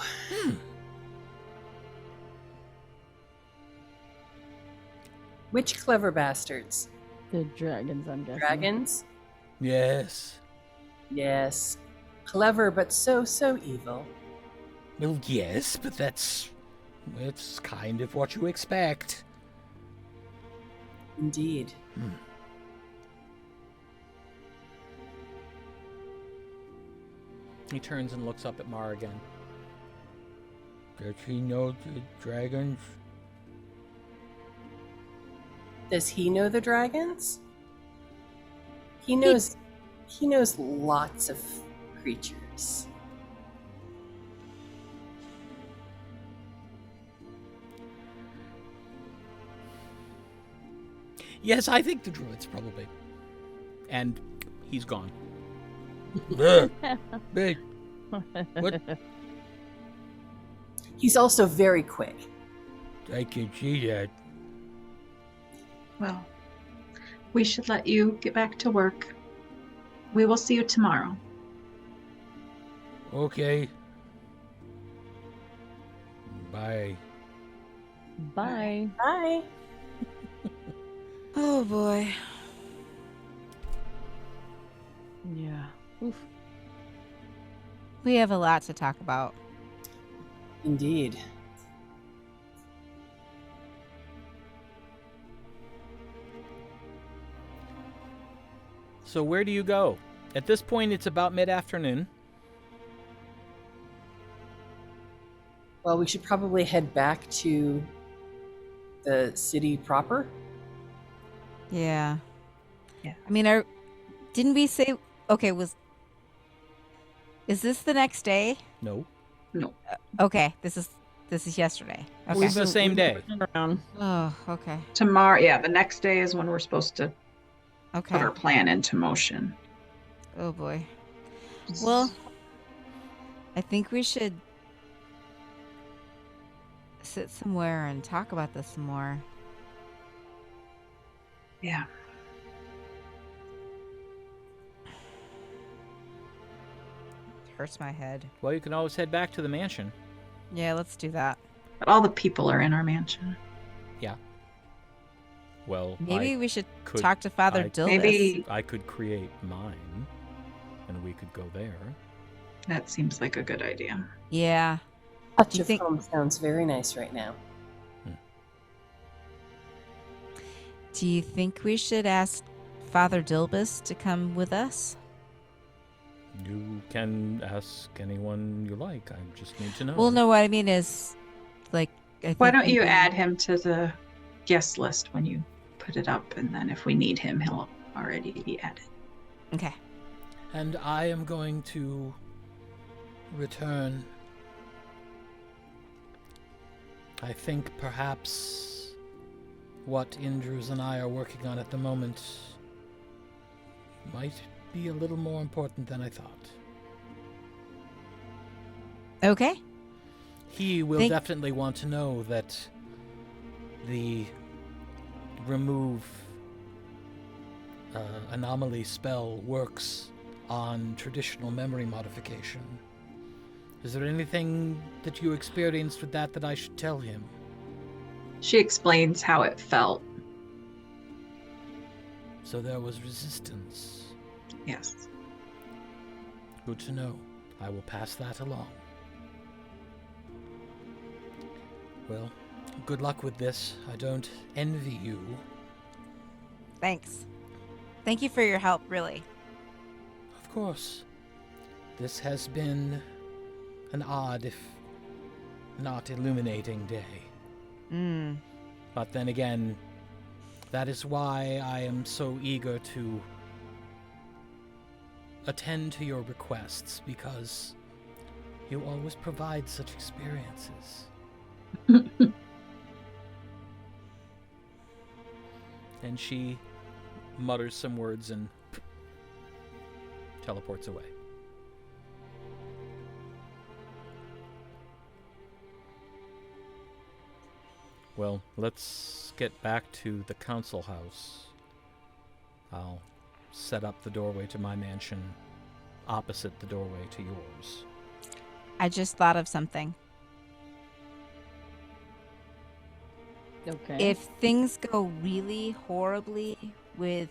Which clever bastards? The dragons, I'm guessing. Dragons? Yes. Yes. Clever, but so evil. Well, yes, but it's kind of what you expect. Indeed. He turns and looks up at Mar again. Does he know the dragons? Does he know the dragons? He knows lots of creatures. Yes, I think the druids probably. And he's gone. Big. What? He's also very quick. I can see that. Well, we should let you get back to work. We will see you tomorrow. Okay. Bye. Bye. Bye. Oh boy. Yeah. Oof. We have a lot to talk about. Indeed. So where do you go? At this point, it's about mid-afternoon. Well, we should probably head back to the city proper. Yeah. Yeah. I mean, didn't we say? Okay, is this the next day? No. No. Okay, this is yesterday. Okay. It's the same day. Around. Oh, okay. Tomorrow, yeah, the next day is when we're supposed to Okay. put our plan into motion. Oh boy. Well, I think we should sit somewhere and talk about this some more. Yeah. Hurts my head. Well, you can always head back to the mansion. Yeah, let's do that. But all the people are in our mansion. Well, Maybe I we should could- talk to Father I- Dilbus. Maybe I could create mine, and we could go there. that seems like a good idea. Yeah. Touch you of think- home sounds very nice right now. Do you think we should ask Father Dilbus to come with us? You can ask anyone you like. I just need to know. Well, no, what I mean is, like, I think Why don't you maybe- add him to the guest list when you put it up, and then if we need him, he'll already be added. Okay. And I am going to return. I think perhaps what Indrus and I are working on at the moment might be a little more important than I thought. Okay. He will definitely want to know that the remove anomaly spell works on traditional memory modification. Is there anything that you experienced with that I should tell him? She explains how it felt. So there was resistance. Yes. Good to know. I will pass that along. Well, good luck with this. I don't envy you. Thanks. Thank you for your help, really. Of course. This has been an odd, if not illuminating day. But then again, that is why I am so eager to attend to your requests, because you always provide such experiences. And she mutters some words and teleports away. Well, let's get back to the council house. I'll set up the doorway to my mansion opposite the doorway to yours. I just thought of something. Okay. If things go really horribly with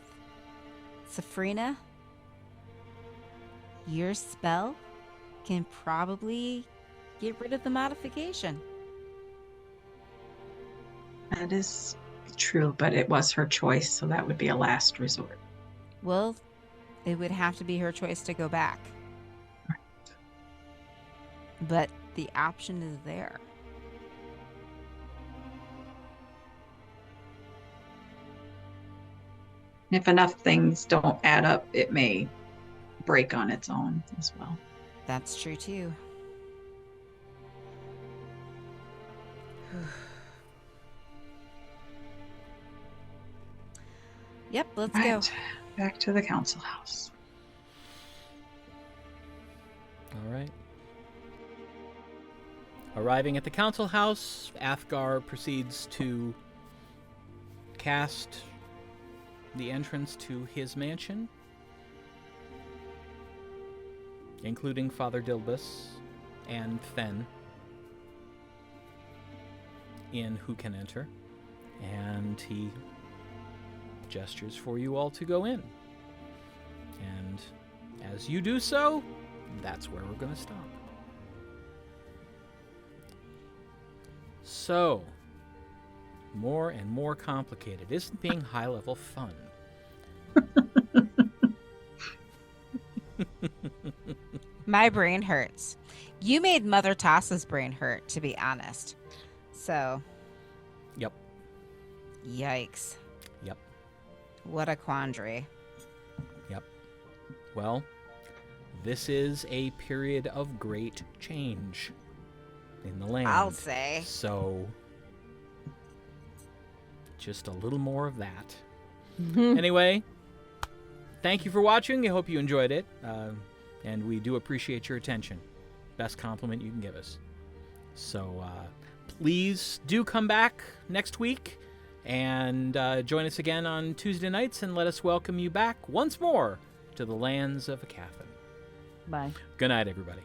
Safrina, your spell can probably get rid of the modification. That is true, but it was her choice, so that would be a last resort. Well, it would have to be her choice to go back. Right. But the option is there. If enough things don't add up, it may break on its own as well. That's true too. Yep, let's go. Right, back to the council house. All right. Arriving at the council house, Athgar proceeds to cast the entrance to his mansion, including Father Dilbus and Fen in who can enter, and he gestures for you all to go in. And as you do so, that's where we're going to stop. So, more and more complicated. Isn't being high-level fun? My brain hurts. You made Mother Tassa's brain hurt, to be honest. So. Yep. Yikes. Yep. What a quandary. Yep. Well, this is a period of great change in the land. I'll say. So, just a little more of that. Anyway, thank you for watching. I hope you enjoyed it. And we do appreciate your attention. Best compliment you can give us. So, please do come back next week and join us again on Tuesday nights, and let us welcome you back once more to the lands of Aecathan. Bye. Good night, everybody.